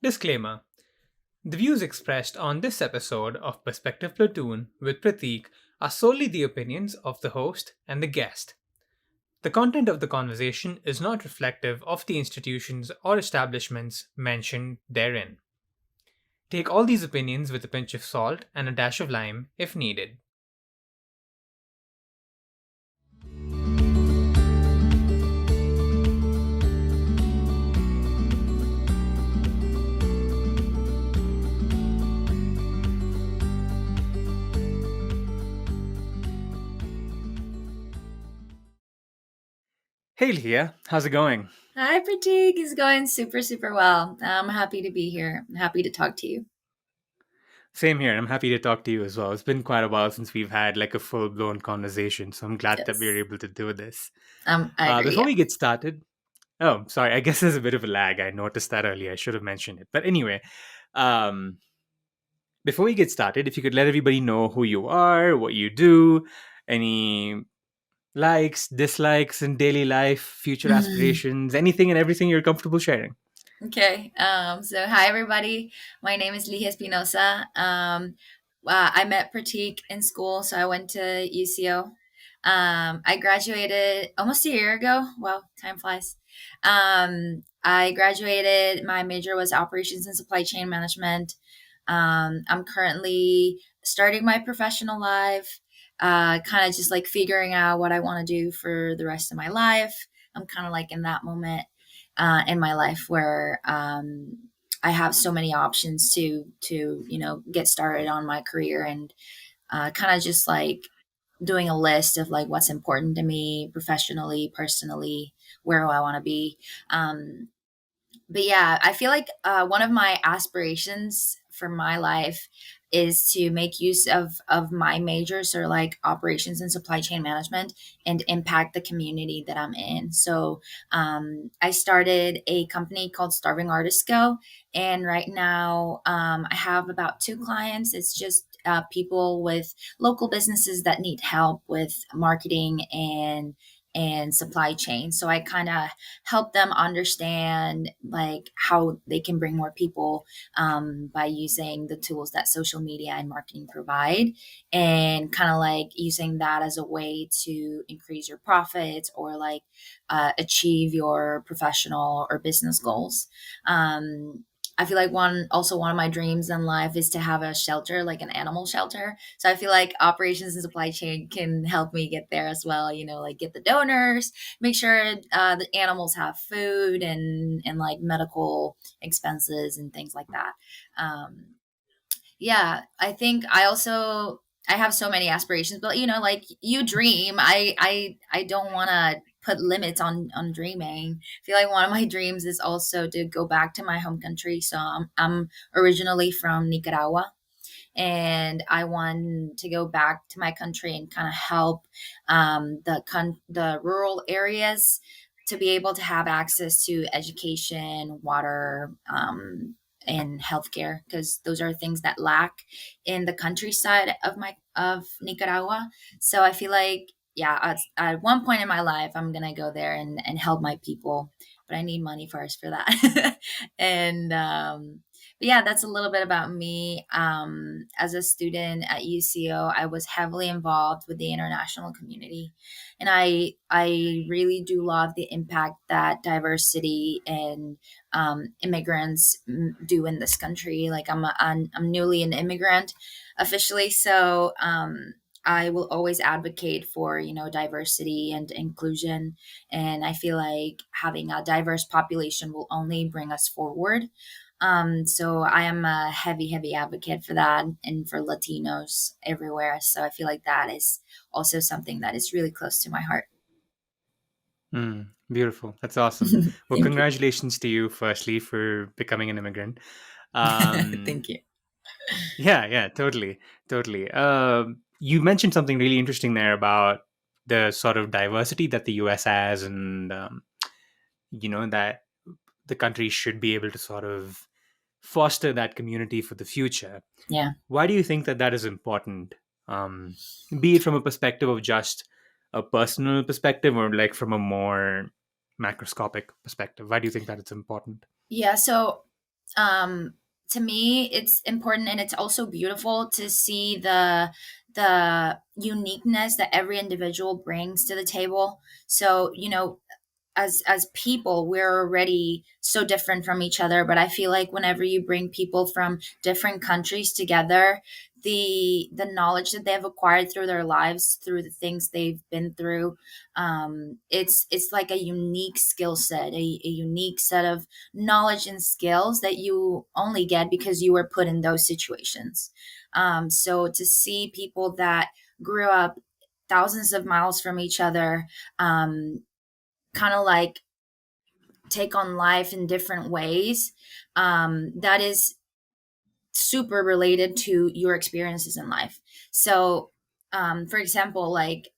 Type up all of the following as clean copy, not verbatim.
Disclaimer: the views expressed on this episode of Perspective Platoon with Prateek are solely the opinions of the host and the guest. The content of the conversation is not reflective of the institutions or establishments mentioned therein. Take all these opinions with a pinch of salt and a dash of lime if needed. Hey Ligia, how's it going? Hi, Prateek. It's going super, super well. I'm happy to be here. I'm happy to talk to you. Same here. I'm happy to talk to you as well. It's been quite a while since we've had like a full blown conversation, so I'm glad that we're Yes. able to do this. I agree. Before Yeah. we get started, oh, sorry, I guess there's a bit of a lag. I noticed that earlier. I should have mentioned it. But anyway, um, before we get started, if you could let everybody know who you are, what you do, any likes, dislikes in daily life, future aspirations, anything and everything you're comfortable sharing. Okay. So hi everybody. My name is Ligia Espinosa. I met Prateek in school, so I went to UCO. I graduated almost a year ago. Wow, time flies. I graduated. My major was operations and supply chain management. I'm currently starting my professional life. Kind of just like figuring out what I want to do for the rest of my life. I'm kind of like in that moment in my life where I have so many options to get started on my career and kind of just like doing a list of like what's important to me professionally, personally, where do I want to be. But yeah, I feel like one of my aspirations for my life is to make use of my majors or like operations and supply chain management and impact the community that I'm in. So I started a company called Starving Artists Go, and right now I have about two clients. It's just people with local businesses that need help with marketing and supply chain. So I kind of help them understand like how they can bring more people by using the tools that social media and marketing provide, and kind of like using that as a way to increase your profits or like achieve your professional or business goals. I feel like one of my dreams in life is to have a shelter, like an animal shelter. So I feel like operations and supply chain can help me get there as well. Like get the donors, make sure the animals have food and like medical expenses and things like that. Um, yeah, I think I have so many aspirations, but like you dream. I don't want to put limits on dreaming. I feel like one of my dreams is also to go back to my home country. So I'm originally from Nicaragua, and I want to go back to my country and kind of help the rural areas to be able to have access to education, water, and healthcare, because those are things that lack in the countryside of Nicaragua. So I feel like yeah, at one point in my life, I'm gonna go there and help my people, but I need money first for that. and but yeah, that's a little bit about me. As a student at UCO, I was heavily involved with the international community, and I really do love the impact that diversity and immigrants do in this country. Like I'm newly an immigrant officially, so I will always advocate for diversity and inclusion, and I feel like having a diverse population will only bring us forward. So I am a heavy advocate for that and for Latinos everywhere. So I feel like that is also something that is really close to my heart. Beautiful. That's awesome. Well, Thank you. congratulations to you, firstly, for becoming an immigrant. Um, Thank you. yeah, totally, totally. You mentioned something really interesting there about the sort of diversity that the US has, and that the country should be able to sort of foster that community for the future. Yeah. Why do you think that that is important? Be it from a perspective of just a personal perspective or like from a more macroscopic perspective. Why do you think that it's important? Yeah. So um, to me, it's important and it's also beautiful to see the uniqueness that every individual brings to the table. So, as people, we're already so different from each other, but I feel like whenever you bring people from different countries together, the knowledge that they have acquired through their lives, through the things they've been through, it's like a unique skill set, a unique set of knowledge and skills that you only get because you were put in those situations. So to see people that grew up thousands of miles from each other, kind of like take on life in different ways, that is super related to your experiences in life. So, for example, like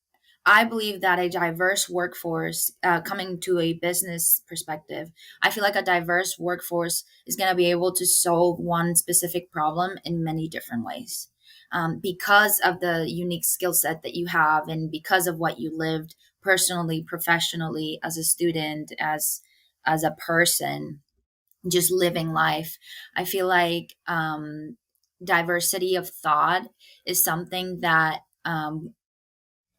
I believe that a diverse workforce, coming to a business perspective, I feel like a diverse workforce is going to be able to solve one specific problem in many different ways. Because of the unique skill set that you have, and because of what you lived personally, professionally, as a student, as a person, just living life. I feel like diversity of thought is something that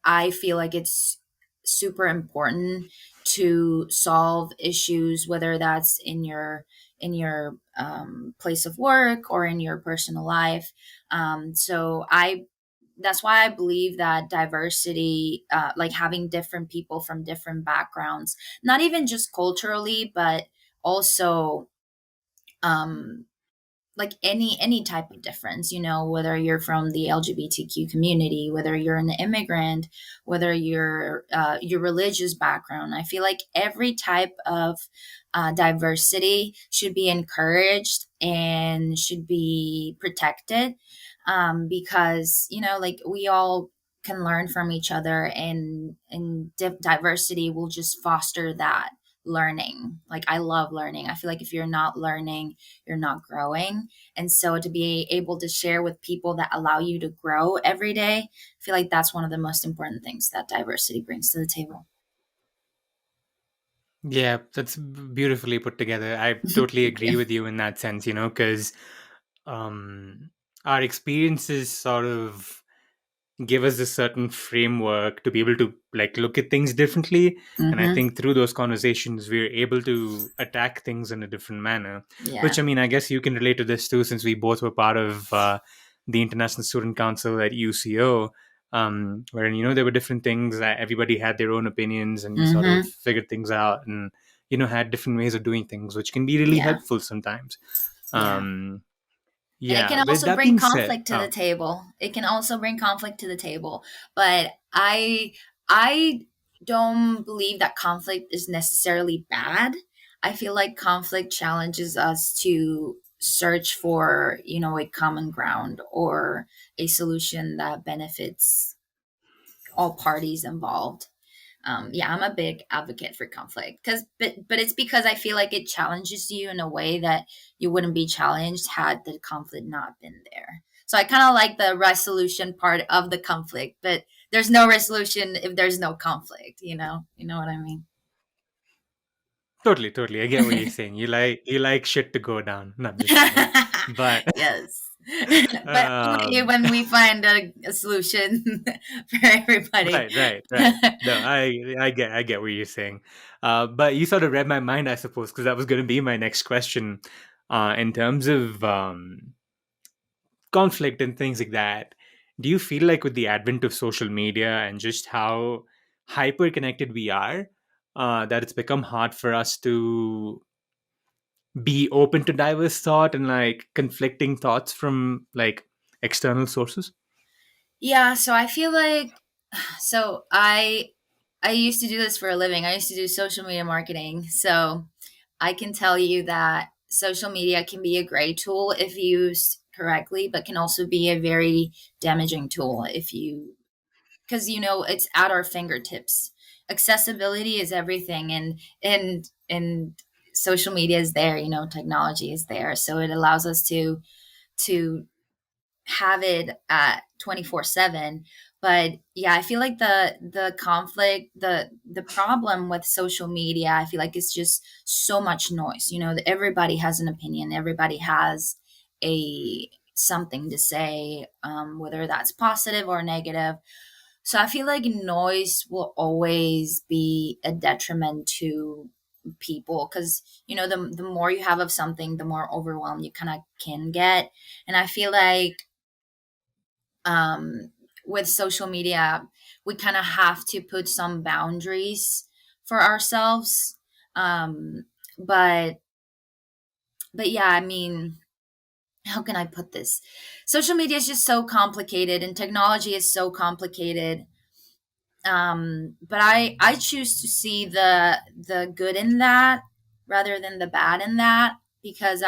I feel like it's super important to solve issues, whether that's in your place of work or in your personal life. So I that's why I believe that diversity, like having different people from different backgrounds, not even just culturally, but also um, like any type of difference, whether you're from the LGBTQ community, whether you're an immigrant, whether you're your religious background. I feel like every type of diversity should be encouraged and should be protected, because like we all can learn from each other, and diversity will just foster that learning. Like I love learning. I feel like if you're not learning, you're not growing. And so to be able to share with people that allow you to grow every day, I feel like that's one of the most important things that diversity brings to the table. Yeah, that's beautifully put together. I totally Thank you. agree with you in that sense, because um, our experiences sort of give us a certain framework to be able to like look at things differently. And I Hmm. think through those conversations, we're able to attack things in a different manner. Which, Yeah. I mean, I guess you can relate to this too, since we both were part of the International Student Council at UCO. Wherein there were different things that everybody had their own opinions, and you sort of Hmm. figured things out, and had different ways of doing things, which can be really Yeah. helpful sometimes. Yeah. um And it yeah, can with also that bring being said, conflict to the table. It can also bring conflict to the table. But I don't believe that conflict is necessarily bad. I feel like conflict challenges us to search for, a common ground or a solution that benefits all parties involved. Yeah, I'm a big advocate for conflict, but it's because I feel like it challenges you in a way that you wouldn't be challenged had the conflict not been there. So I kind of like the resolution part of the conflict, but there's no resolution if there's no conflict. You know what I mean? totally, totally. I get what you're saying. You like shit to go down. No, I'm just kidding. But Yes. But only um, when we find a solution for everybody. right, right, right. No, I get what you're saying. But you sort of read my mind, I suppose, because that was going to be my next question. In terms of conflict and things like that, do you feel like with the advent of social media and just how hyper connected we are, that it's become hard for us to be open to diverse thought and like conflicting thoughts from like external sources? Yeah, so I feel like so I used to do this for a living. I used to do social media marketing. So I can tell you that social media can be a great tool if used correctly, but can also be a very damaging tool if you because it's at our fingertips. Accessibility is everything, and social media is there. Technology is there, so it allows us to have it at 24/7. But yeah, I feel like the conflict, the problem with social media, I feel like it's just so much noise. Everybody has an opinion, everybody has a something to say, whether that's positive or negative. So I feel like noise will always be a detriment to people, because the more you have of something, the more overwhelmed you kind of can get. And I feel like um, with social media, we kind of have to put some boundaries for ourselves. Um, but but yeah, I mean, how can I put this? Social media is just so complicated, and technology is so complicated. But I choose to see the good in that rather than the bad in that, because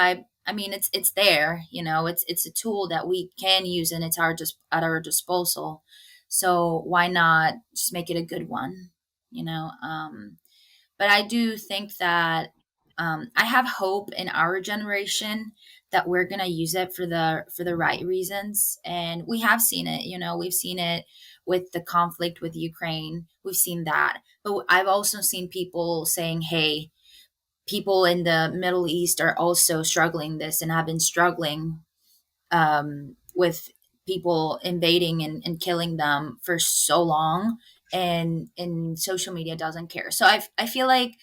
I mean, it's there, it's a tool that we can use, and it's our just at our disposal. So why not just make it a good one, you know but I do think that I have hope in our generation that we're gonna use it for the right reasons, and we have seen it. We've seen it with the conflict with Ukraine. We've seen that, but I've also seen people saying, "Hey, people in the Middle East are also struggling this, and have been struggling with people invading and killing them for so long." And social media doesn't care. So I feel like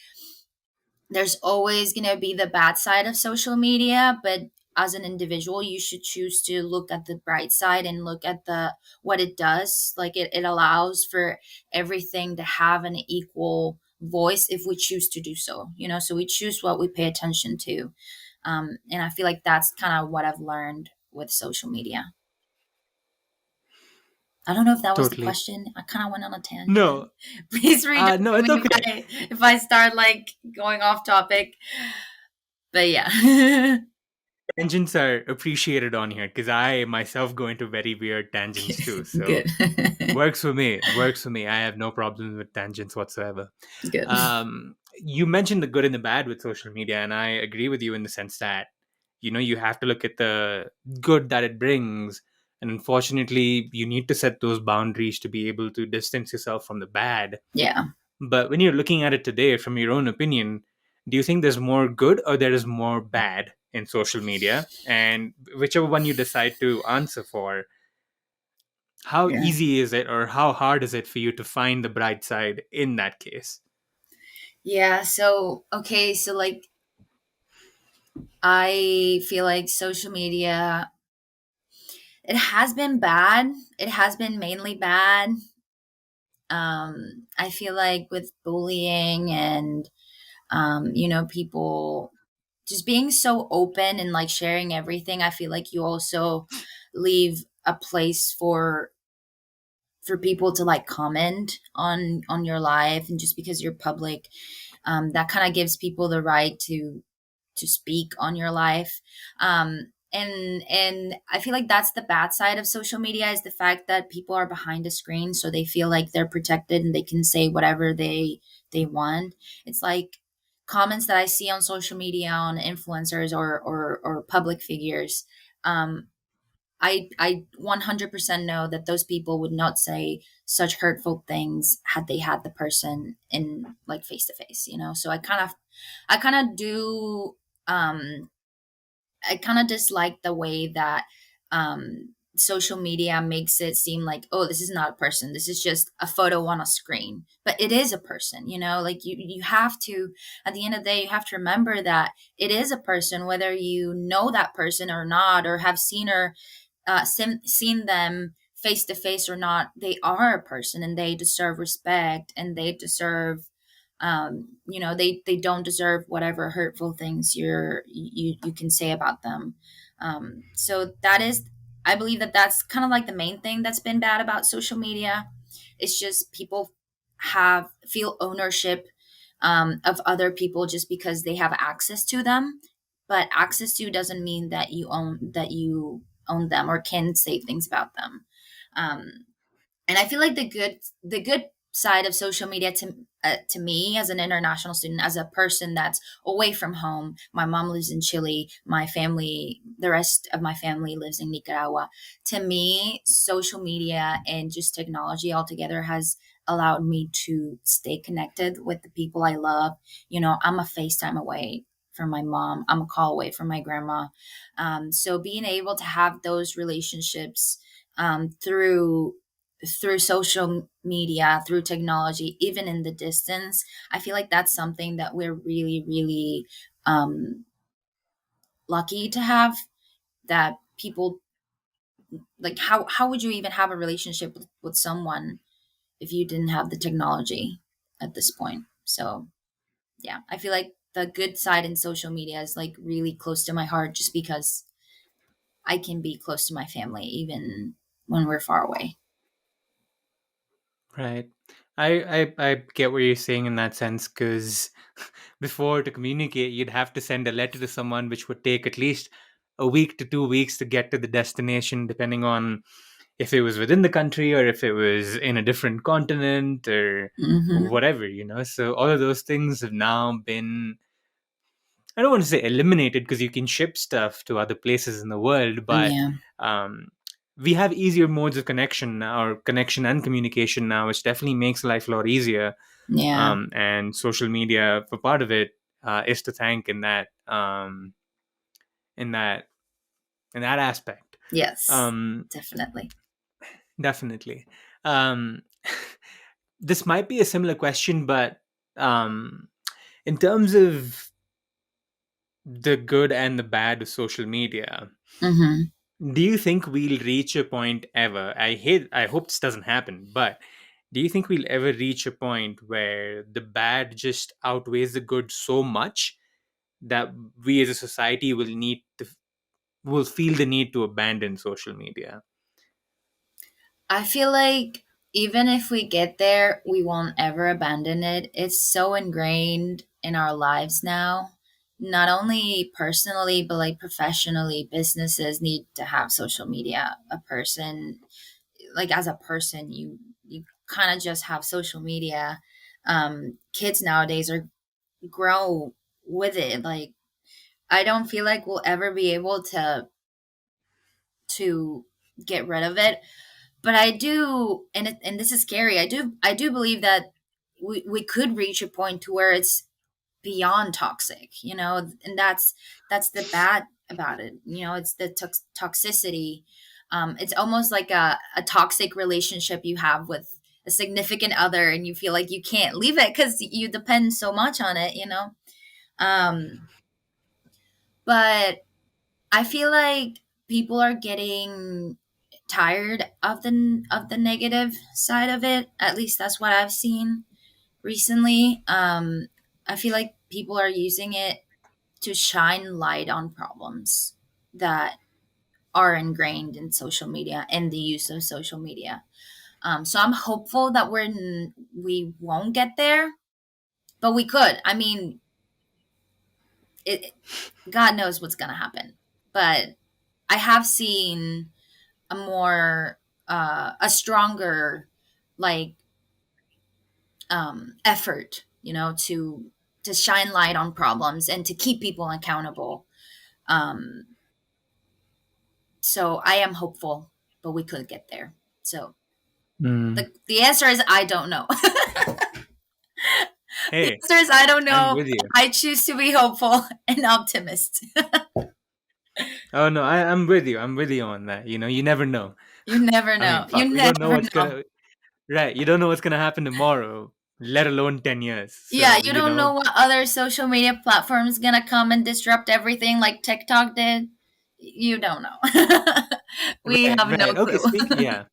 there's always going to be the bad side of social media, but as an individual, you should choose to look at the bright side and look at the what it does. Like, it allows for everything to have an equal voice if we choose to do so. So we choose what we pay attention to. And I feel like that's kind of what I've learned with social media. I don't know if that was the Totally. question. I kind of went on a tangent. No, Please redirect no, me it's okay. if I start like going off topic. But yeah. Tangents are appreciated on here because I myself go into very weird tangents too. So Good. works for me. Works for me. I have no problems with tangents whatsoever. Good. You mentioned the good and the bad with social media, and I agree with you in the sense that you have to look at the good that it brings, and unfortunately, you need to set those boundaries to be able to distance yourself from the bad. Yeah. But when you're looking at it today, from your own opinion, do you think there's more good or there is more bad in social media? And whichever one you decide to answer for, how Yeah. easy is it or how hard is it for you to find the bright side in that case? Yeah. So, okay. So, like, I feel like social media, it has been bad. It has been mainly bad. I feel like with bullying and, people just being so open and like sharing everything, I feel like you also leave a place for people to like comment on your life. And just because you're public, that kind of gives people the right to speak on your life. And I feel like that's the bad side of social media, is the fact that people are behind a screen, so they feel like they're protected and they can say whatever they want. It's like comments that I see on social media on influencers or public figures. I 100% know that those people would not say such hurtful things had they had the person in like face to face. So I kind of do um I kind of dislike the way that social media makes it seem like, oh, this is not a person, this is just a photo on a screen. But it is a person. Like, you have to, at the end of the day, you have to remember that it is a person, whether you know that person or not, or have seen her seen them face to face or not. They are a person, and they deserve respect, and they deserve they don't deserve whatever hurtful things you can say about them. So that is, I believe that that's kind of like the main thing that's been bad about social media. It's just people have feel ownership of other people just because they have access to them. But access to doesn't mean that you own them or can say things about them. um, and I feel like the good side of social media to me as an international student, as a person that's away from home. My mom lives in Chile. My family, the rest of my family lives in Nicaragua. To me, social media and just technology altogether has allowed me to stay connected with the people I love. I'm a FaceTime away from my mom. I'm a call away from my grandma. So being able to have those relationships through social media, through technology, even in the distance, I feel like that's something that we're really, really um, lucky to have. That people like, how would you even have a relationship with someone if you didn't have the technology at this point? So yeah, I feel like the good side in social media is like really close to my heart, just because I can be close to my family even when we're far away. Right. I get what you're saying in that sense, because before, to communicate, you'd have to send a letter to someone, which would take at least a week to 2 weeks to get to the destination, depending on if it was within the country or if it was in a different continent or Hmm. whatever. So all of those things have now been, I don't want to say eliminated, because you can ship stuff to other places in the world, but Yeah, um, we have easier modes of connection now, or connection and communication now, which definitely makes life a lot easier. yeah, And social media, for part of it, is to thank in that in that aspect. yes, Um, definitely. Definitely. Um, this might be a similar question, but um, in terms of the good and the bad of social media, Hmm. do you think we'll reach a point ever? I hope this doesn't happen, but do you think we'll ever reach a point where the bad just outweighs the good so much that we as a society will feel the need to abandon social media? I feel like even if we get there, we won't ever abandon it. It's so ingrained in our lives now. Not only personally, but like professionally, businesses need to have social media. A person, like as a person, you kind of just have social media. Kids nowadays are grow with it. Like I don't feel like we'll ever be able to get rid of it, but I do, and this is scary. I do believe that we could reach a point to where it's beyond toxic, and that's the bad about it. It's the toxicity. It's almost like a toxic relationship you have with a significant other, and you feel like you can't leave it because you depend so much on it. Um, but I feel like people are getting tired of the negative side of it. At least that's what I've seen recently. I feel like people are using it to shine light on problems that are ingrained in social media and the use of social media. So I'm hopeful that we won't get there, but we could. I mean, it, God knows what's gonna happen, but I have seen a stronger like effort, to shine light on problems and to keep people accountable. um so I am hopeful, but we could get there. So Mm. the answer is I don't know. The Hey, answer is I don't I'm know. with you. I choose to be hopeful and optimist. Oh no, I'm with you. I'm with you on that. You never know. You never I mean, know. You fuck, we don't know never what's know. gonna right. You don't know what's gonna happen tomorrow, let alone 10 years. Yeah, So you don't know what other social media platform is gonna come and disrupt everything like TikTok did. You don't know. We right, have no right. Okay, clue. yeah,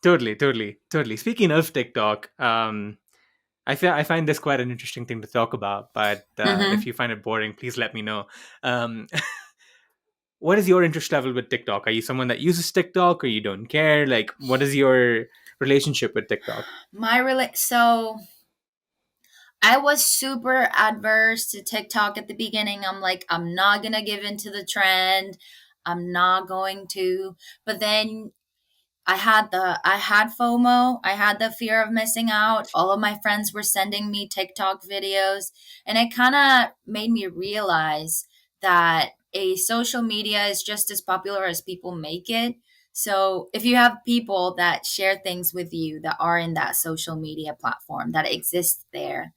totally, totally, totally. Speaking of TikTok, I find this quite an interesting thing to talk about. But if Hmm. you find it boring, please let me know. Um, what is your interest level with TikTok? Are you someone that uses TikTok, or you don't care? Like, what is your relationship with TikTok? So I was super adverse to TikTok at the beginning. I'm like, I'm not gonna give into the trend. I'm not going to. But then I had FOMO. I had the fear of missing out. All of my friends were sending me TikTok videos, and it kind of made me realize that a social media is just as popular as people make it. So if you have people that share things with you that are in that social media platform that exists there,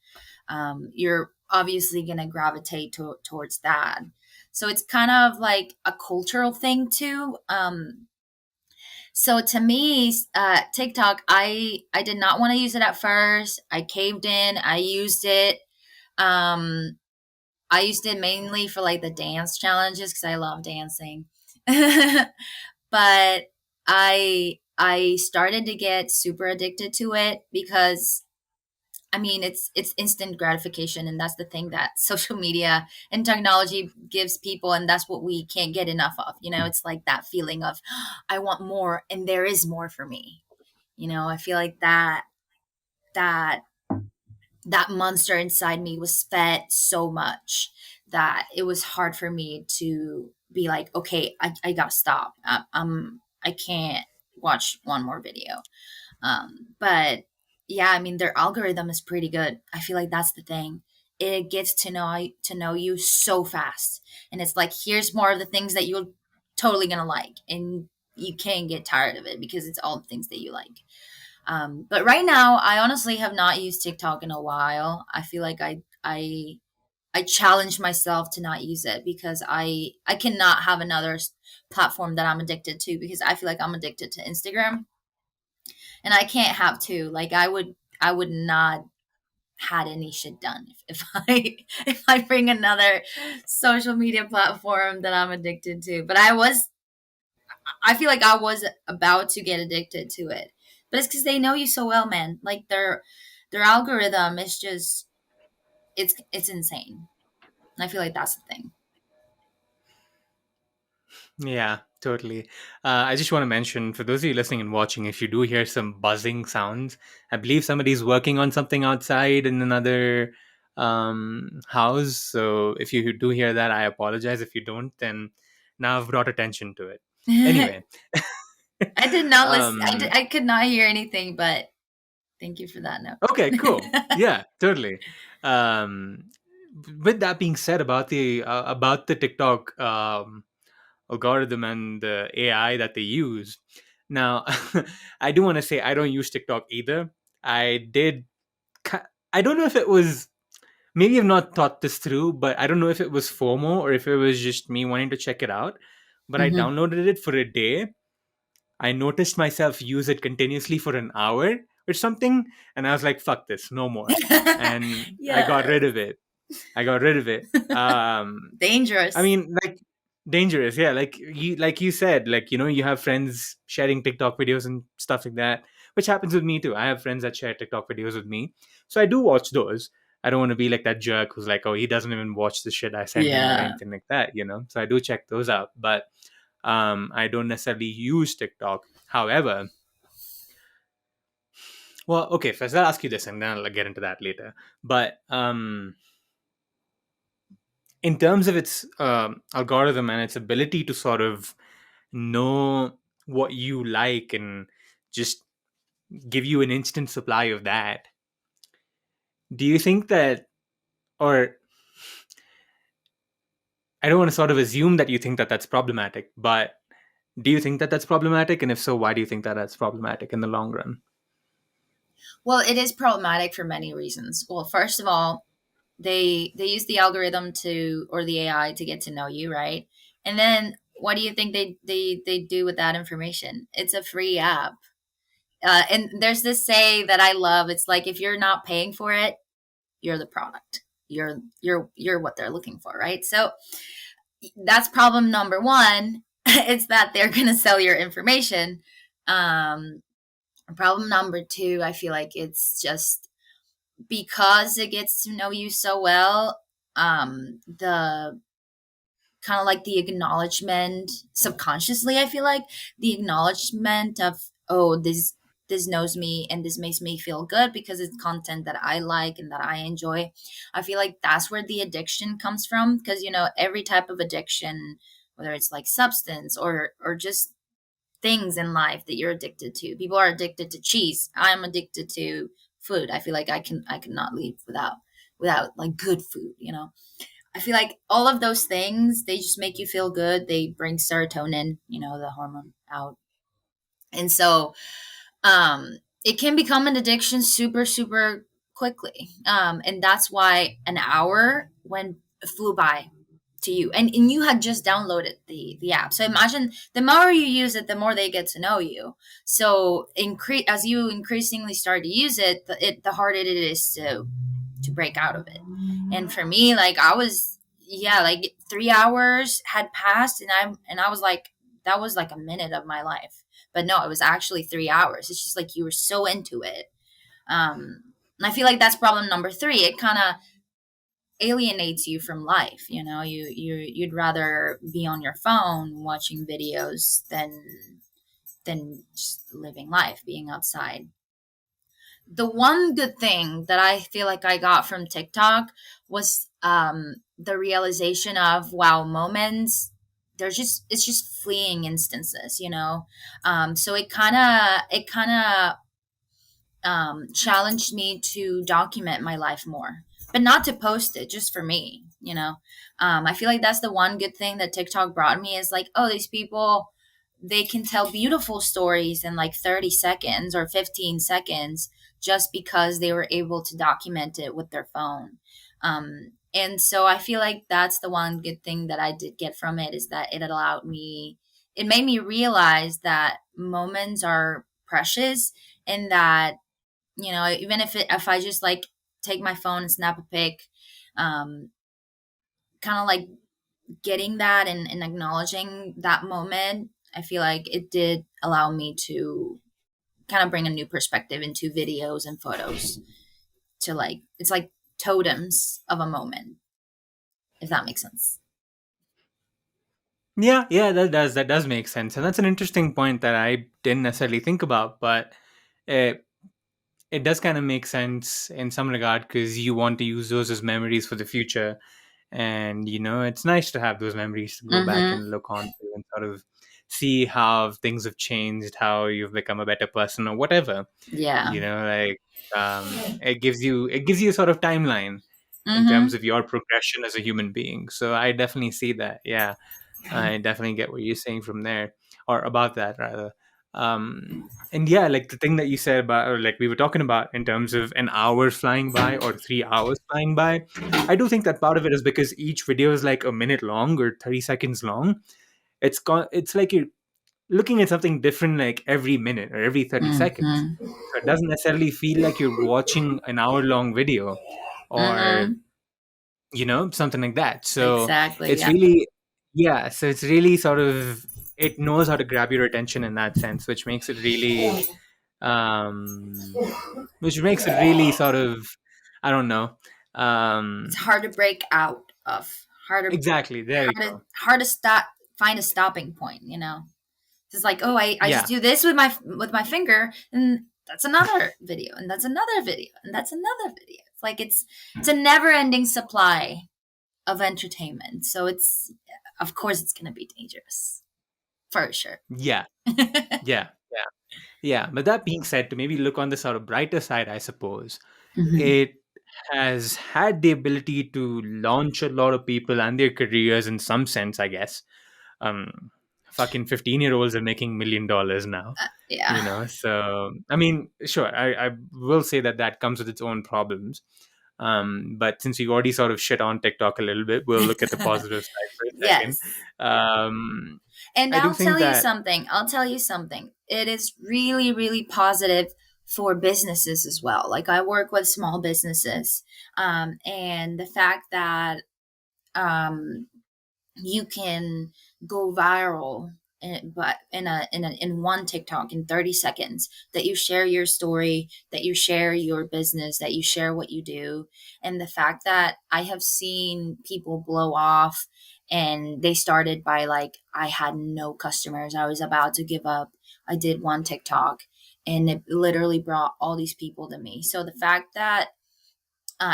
you're obviously going to gravitate towards that. So it's kind of like a cultural thing too. So to me, TikTok, I did not want to use it at first. I caved in. I used it. Um, I used it mainly for like the dance challenges because I love dancing. But I started to get super addicted to it because I mean, it's instant gratification, and that's the thing that social media and technology gives people, and that's what we can't get enough of. You know, it's like that feeling of I want more, and there is more for me. You know, I feel like that that monster inside me was fed so much that it was hard for me to be like, okay, I gotta stop. I can't watch one more video. But yeah, I mean, their algorithm is pretty good. I feel like that's the thing. It gets to know you so fast, and it's like here's more of the things that you're totally gonna like, and you can't get tired of it because it's all the things that you like. But right now, I honestly have not used TikTok in a while. I feel like I challenge myself to not use it because I cannot have another platform that I'm addicted to because I feel like I'm addicted to Instagram and I can't have two. Like I would not had any shit done if I if I bring another social media platform that I'm addicted to. But I feel like I was about to get addicted to it. But it's because they know you so well, man. Like their algorithm is just it's insane. And I feel like that's the thing. Yeah, totally. I just want to mention for those of you listening and watching, if you do hear some buzzing sounds, I believe somebody's working on something outside in another house. So if you do hear that, I apologize. If you don't, then now I've brought attention to it. I Anyway, did not listen. um, I could not hear anything, but thank you for that okay, cool. note. Yeah, totally. With that being said, about the TikTok algorithm and the AI that they use. Now, I do want to say I don't use TikTok either. I did. I don't know if it was. Maybe I've not thought this through, but I don't know if it was FOMO or if it was just me wanting to check it out. But I Hmm. downloaded it for a day. I noticed myself use it continuously for an hour or something, and I was like, "Fuck this, no more." And I got Yeah, rid of it. I got rid of it. I dangerous. mean, like dangerous, yeah. Like you said, like you have friends sharing TikTok videos and stuff like that, which happens with me too. I have friends that share TikTok videos with me, so I do watch those. I don't want to be like that jerk who's like, oh, he doesn't even watch the shit I send him or Yeah. anything like that. So I do check those out, but I don't necessarily use TikTok. However, well, okay, first I'll ask you this, and then I'll get into that later. But in terms of its algorithm and its ability to sort of know what you like and just give you an instant supply of that, do you think that, or I don't want to sort of assume that you think that that's problematic, but do you think that that's problematic? And if so, why do you think that that's problematic in the long run? Well, it is problematic for many reasons. Well, first of all, they use the algorithm to or the AI to get to know you, right? And then what do you think they do with that information? It's a free app. And there's this say that I love. It's like if you're not paying for it, you're the product. You're what they're looking for, right? So that's problem number one. It's that they're going to sell your information. Um, Problem number two, I feel like it's just because it gets to know you so well. The kind of like the acknowledgement subconsciously, I feel like the acknowledgement of, oh, this knows me and this makes me feel good because it's content that I like and that I enjoy. I feel like that's where the addiction comes from because every type of addiction, whether it's like substance or just things in life that you're addicted to. People are addicted to cheese. I'm addicted to food. I feel like I cannot leave without like good food, you know. I feel like all of those things, they just make you feel good. They bring serotonin, you know, the hormone out. And so it can become an addiction super quickly. And that's why an hour when flew by to you, and you had just downloaded the app. So imagine the more you use it, the more they get to know you. So as you increasingly start to use it, the harder it is to break out of it. And for me, like I was, yeah, like 3 hours had passed, and I was like, that was like a minute of my life. But no, it was actually 3 hours. It's just like you were so into it. And I feel like that's problem number three. It kind of alienates you from life. You know, you'd rather be on your phone watching videos than just living life, being outside. The one good thing that I feel like I got from TikTok was the realization of, wow, moments, it's just fleeting instances, you know. So it kind of challenged me to document my life more, but not to post it, just for me, you know. I feel like that's the one good thing that TikTok brought me, is like, oh, these people, they can tell beautiful stories in like 30 seconds or 15 seconds just because they were able to document it with their phone. And so I feel like that's the one good thing that I did get from it, is that it made me realize that moments are precious, and that, you know, even if I just like take my phone and snap a pic, kind of like getting that and acknowledging that moment, I feel like it did allow me to kind of bring a new perspective into videos and photos, to like, it's like totems of a moment, if that makes sense. Yeah, that does make sense, and that's an interesting point that I didn't necessarily think about, but it it does kind of make sense in some regard because you want to use those as memories for the future, and it's nice to have those memories to go back Mm-hmm. and look on to and sort of see how things have changed, how you've become a better person or whatever. Yeah. Like it gives you a sort of timeline in terms Mm-hmm. of your progression as a human being. So I definitely see that. Yeah, I definitely get what you're saying from there, or about that rather. And yeah, like the thing that you said about, or like we were talking about in terms of an hour flying by or 3 hours flying by, I do think that part of it is because each video is like a minute long or 30 seconds long. It's like you're looking at something different like every minute or every 30 seconds. Mm-hmm. So it doesn't necessarily feel like you're watching an hour long video, or Mm-hmm. something like that. So Exactly. it's Yeah. really, yeah, so it's really sort of, it knows how to grab your attention in that sense, which makes it really sort of, I don't know. It's um hard to break out of. exactly, there you go. Hard to stop, find a stopping point, you know. It's like, oh, I just Yeah, do this with my finger, and that's another video, and that's another video, and that's another video. It's like it's a never ending supply of entertainment. So it's, of course it's gonna be dangerous. For sure. yeah, yeah, yeah, yeah. But that being said, to maybe look on the sort of brighter side, I suppose Hmm. it has had the ability to launch a lot of people and their careers in some sense, I guess. um Fucking 15-year-olds are making $1 million now. Yeah. So I mean, sure, I will say that that comes with its own problems. But since we already sort of shit on TikTok a little bit, we'll look at the positive side for a second. Yes. um And I do think that, I'll tell you something. It is really positive for businesses as well. Like I work with small businesses, and the fact that um, you can go viral but in one TikTok in 30 seconds, that you share your story, that you share your business, that you share what you do. And the fact that I have seen people blow off, and they started by like, I had no customers, I was about to give up, I did one TikTok, and it literally brought all these people to me. So the fact that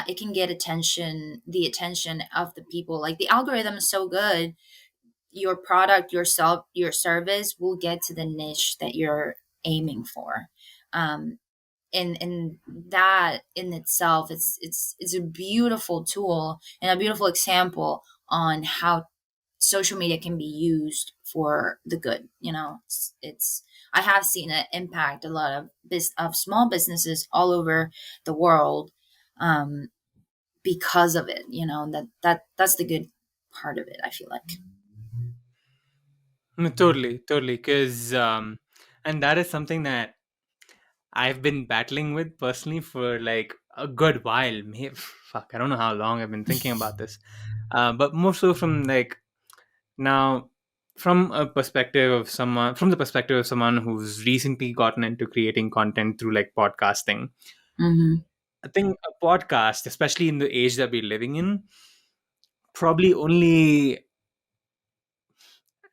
it can get the attention of the people, like the algorithm is so good, your product, yourself, your service will get to the niche that you're aiming for. um, and that in itself, it's a beautiful tool and a beautiful example on how social media can be used for the good. It's I have seen it impact a lot of of small businesses all over the world, um, because of it. That's the good part of it, I feel like. Totally, totally. Because, and that is something that I've been battling with personally for like a good while. Fuck, I don't know how long I've been thinking about this. But more so from like now, from the perspective of someone who's recently gotten into creating content through like podcasting. Mm-hmm. I think a podcast, especially in the age that we're living in, probably only,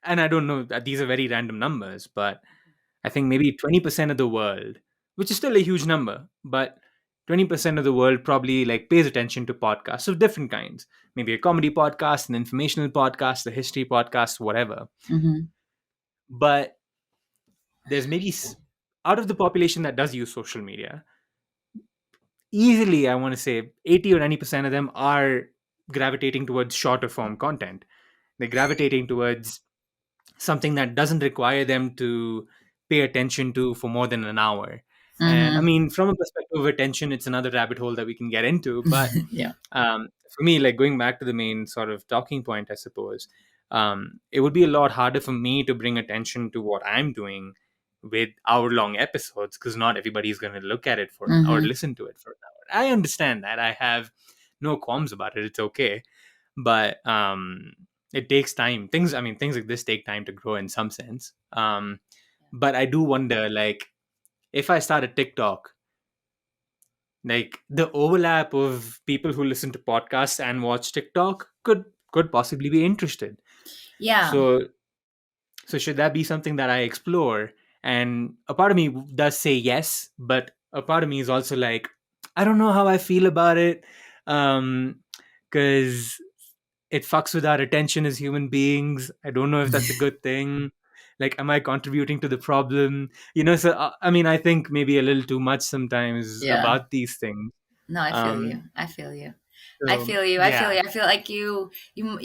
and I don't know that these are very random numbers, but I think maybe 20% of the world, which is still a huge number, but 20% of the world probably like pays attention to podcasts of different kinds. Maybe a comedy podcast, an informational podcast, a history podcast, whatever. Mm-hmm. But there's maybe out of the population that does use social media, easily I want to say 80 or 90% of them are gravitating towards shorter form content. They're gravitating towards something that doesn't require them to pay attention to for more than an hour. And I Mm-hmm. mean, from a perspective of attention, it's another rabbit hole that we can get into. But Yeah. for me, like going back to the main sort of talking point, I suppose, it would be a lot harder for me to bring attention to what I'm doing with hour long episodes, because not everybody's going to look at it for or Mm-hmm. listen to it for an hour. I understand that. I have no qualms about it. It's okay. But it takes time. Things like this take time to grow in some sense. But I do wonder, like, if I start a TikTok, like the overlap of people who listen to podcasts and watch TikTok could possibly be interested. Yeah. So should that be something that I explore? And a part of me does say yes, but a part of me is also like, I don't know how I feel about it. Because it fucks with our attention as human beings. I don't know if that's a good thing. Like, am I contributing to the problem? So I mean, I think maybe a little too much sometimes Yeah. about these things. No, I feel you. Um, I feel you. I so feel you. I feel yeah, you. I feel like you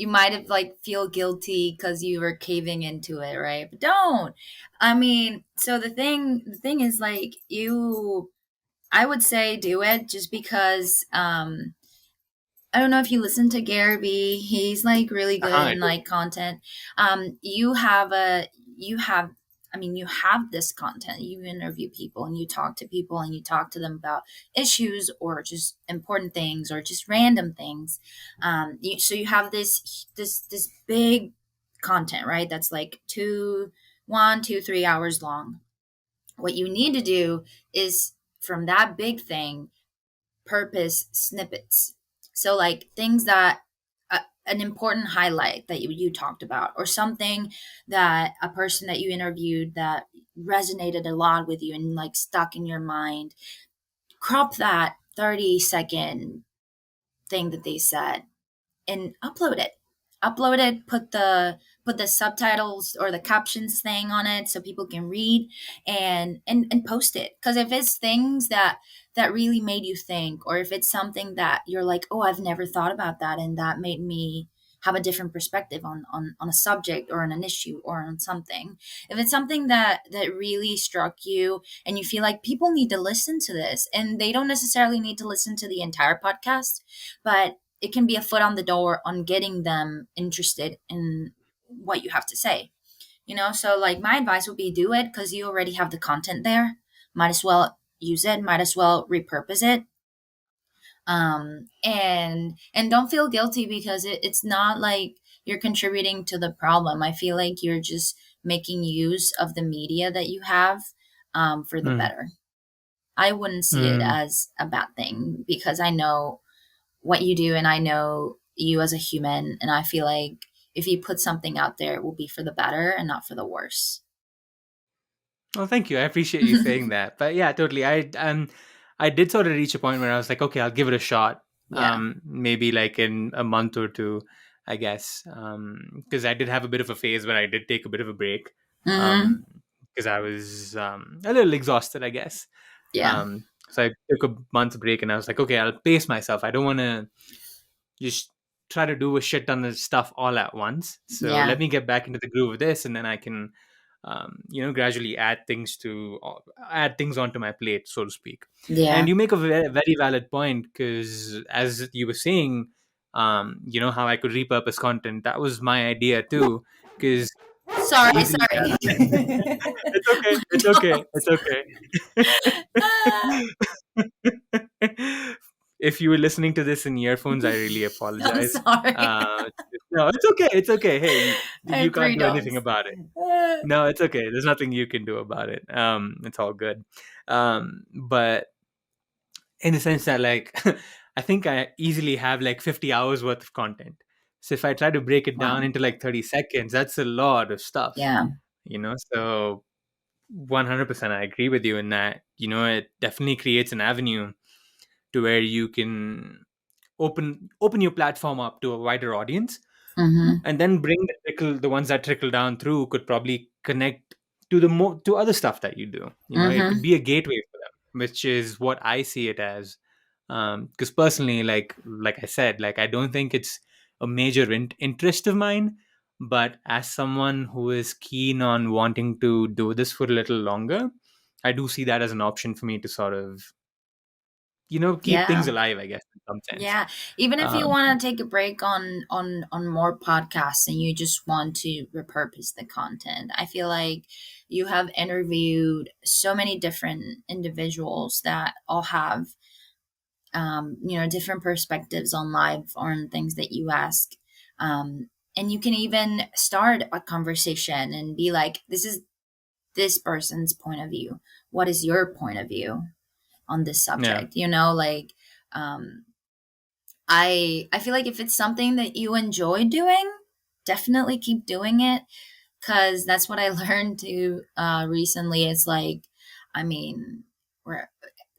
might have like feel guilty because you were caving into it, right? But don't. I mean, so the thing is like I would say do it just because I don't know if you listen to Gary Vee. He's like really good I in do. like content. You have this content. You interview people and you talk to people and you talk to them about issues or just important things or just random things. So you have this big content, right? That's like 3 hours long. What you need to do is from that big thing purpose snippets. So, like things that an important highlight that you talked about, or something that a person that you interviewed that resonated a lot with you and like stuck in your mind. Crop that 30-second thing that they said and upload it. Upload it, put the subtitles or the captions thing on it so people can read and post it. Because if it's things that really made you think, or if it's something that you're like, oh, I've never thought about that and that made me have a different perspective on a subject or on an issue or on something. If it's something that really struck you and you feel like people need to listen to this, and they don't necessarily need to listen to the entire podcast, but it can be a foot on the door on getting them interested in what you have to say. So like my advice would be do it because you already have the content there. Might as well use it, might as well repurpose it. And don't feel guilty because it's not like you're contributing to the problem. I feel like you're just making use of the media that you have, for the Mm, better. I wouldn't see it mm. as a bad thing because I know what you do and I know you as a human, and I feel like if you put something out there, it will be for the better and not for the worse. Well, thank you. I appreciate you saying that. But yeah, totally. I did sort of reach a point where I was like, okay, I'll give it a shot. Yeah. Maybe like in a month or two. I guess, because I did have a bit of a phase where I did take a bit of a break, Mm-hmm. because I was a little exhausted, I guess. Yeah. So I took a month break, and I was like, okay, I'll pace myself. I don't want to just try to do a shit ton of stuff all at once. So Yeah. let me get back into the groove of this, and then I can, gradually add things onto my plate, so to speak. And Yeah. you make a very, very valid point, because as you were saying, how I could repurpose content. That was my idea too, because I could Sorry, easily sorry. it's okay. It's My okay. dogs. It's Ah, okay. If you were listening to this in earphones, I really I'm apologize. sorry. Uh, no, it's okay. It's okay. Hey, I you have can't three do anything dogs. about it. Ah. No, it's okay. There's nothing you can do about it. It's all good. But in the sense that, like, I think I easily have like 50 hours worth of content. So if I try to break it down Wow. into like 30 seconds, that's a lot of stuff. Yeah. So 100% I agree with you in that. It definitely creates an avenue to where you can open your platform up to a wider audience, Mm-hmm. and then the ones that trickle down through could probably connect to other stuff that you do. It could Mm-hmm. be a gateway for them, which is what I see it as. Because personally, like I said, like, I don't think it's a major interest of mine, but as someone who is keen on wanting to do this for a little longer, I do see that as an option for me to sort of keep things Yeah. alive, I guess, in some sense. Yeah. Even if you um, want to take a break on more podcasts and you just want to repurpose the content, I feel like you have interviewed so many different individuals that all have different perspectives on life or on things that you ask. And you can even start a conversation and be like, this is this person's point of view. What is your point of view on this yeah. subject? Um, I feel like if it's something that you enjoy doing, definitely keep doing it, because that's what I learned to recently. It's like, I mean, we're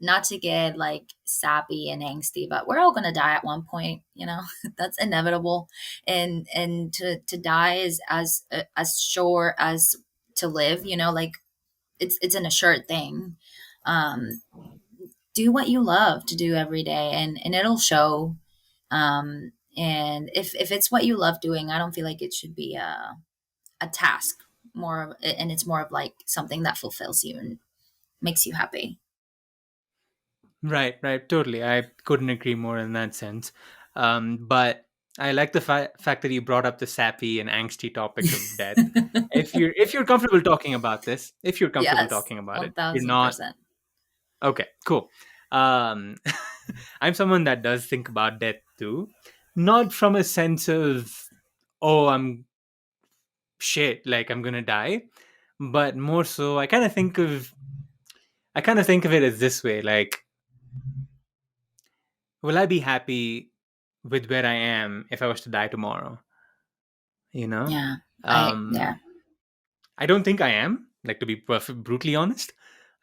not to get like sappy and angsty, but we're all gonna die at one point. That's inevitable, and to die is as sure as to live. Like it's an assured thing. Um, do what you love to do every day, and it'll show. And if it's what you love doing, I don't feel like it should be a task more of, and it's more of like something that fulfills you and makes you happy. Right, right, totally. I couldn't agree more in that sense. But I like the fact that you brought up the sappy and angsty topic of death. If you're comfortable talking about this, if you're comfortable Yes, talking about it, you're not 1000%. okay. Cool. Um, I'm someone that does think about death too, not from a sense of, oh, I'm shit, like I'm gonna die, but more so I kind of think of it as this way, like, will I be happy with where I am if I was to die tomorrow? You know, Yeah, um, yeah, I don't think I am. Like, to be brutally honest,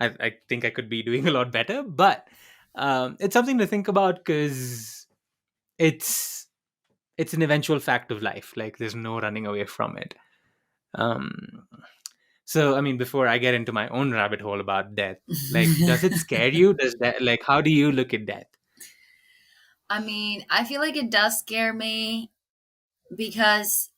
I think I could be doing a lot better. But it's something to think about, because it's it's an eventual fact of life. Like, there's no running away from it. Um, so, I mean, before I get into my own rabbit hole about death, like, does it scare you? Does that, like, how do you look at death? I mean, I feel like it does scare me because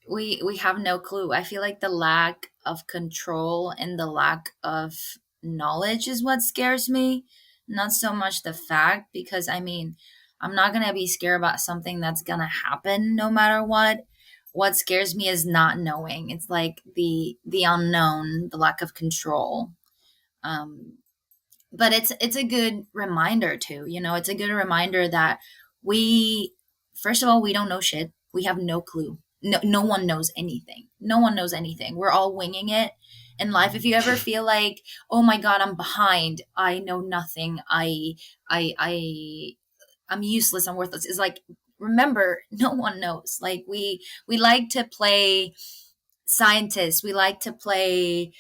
we have no clue. I feel like the lack of control and the lack of knowledge is what scares me, not so much the fact, because I mean, I'm not going to be scared about something that's going to happen no matter what. What scares me is not knowing. It's like the unknown, the lack of control. Um but it's a good reminder too. It's a good reminder that we, first of all, we don't know shit. We have no clue. No one knows anything. No one knows anything. We're all winging it in life. If you ever feel like, oh my god, I'm behind, I know nothing, I'm useless, I'm worthless, it's like, remember, no one knows. Like, we like to play scientists, we like to play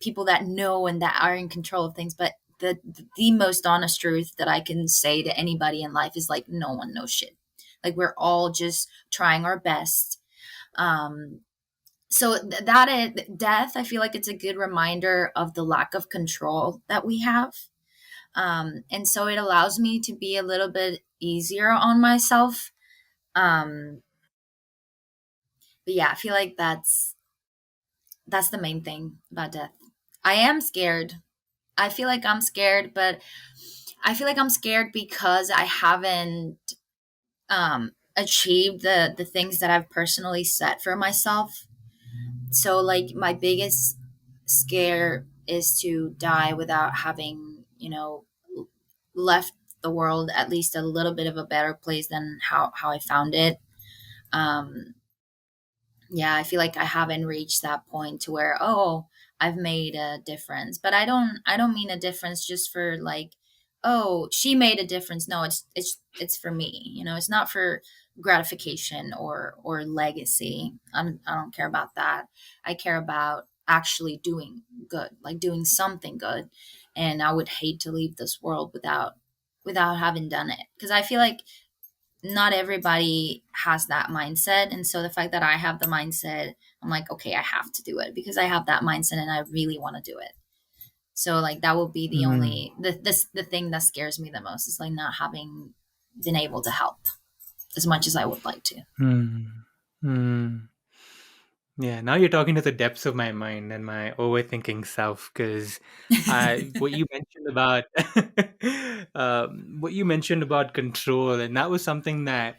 people that know and that are in control of things, but the most honest truth that I can say to anybody in life is like, no one knows shit. Like we're all just trying our best. Um, so that is death. I feel like it's a good reminder of the lack of control that we have. And so it allows me to be a little bit easier on myself. Um, but yeah, I feel like that's the main thing about death. I am scared. I feel like I'm scared, but I feel like I'm scared because I haven't achieved the things that I've personally set for myself. So like my biggest scare is to die without having, left the world at least a little bit of a better place than how I found it. Um, yeah, I feel like I haven't reached that point to where, oh, I've made a difference. But I don't mean a difference just for like, oh, she made a difference. No, it's for me. It's not for gratification or legacy. I don't care about that. I care about actually doing good, like doing something good. And I would hate to leave this world without having done it, because I feel like not everybody has that mindset. And so the fact that I have the mindset, I'm like, okay, I have to do it because I have that mindset and I really want to do it. So like that will be the Hmm. only the thing that scares me the most is like not having been able to help as much as I would like to. Hmm. Hmm. Yeah, now you're talking to the depths of my mind and my overthinking self, because what you mentioned about what you mentioned about control, and that was something that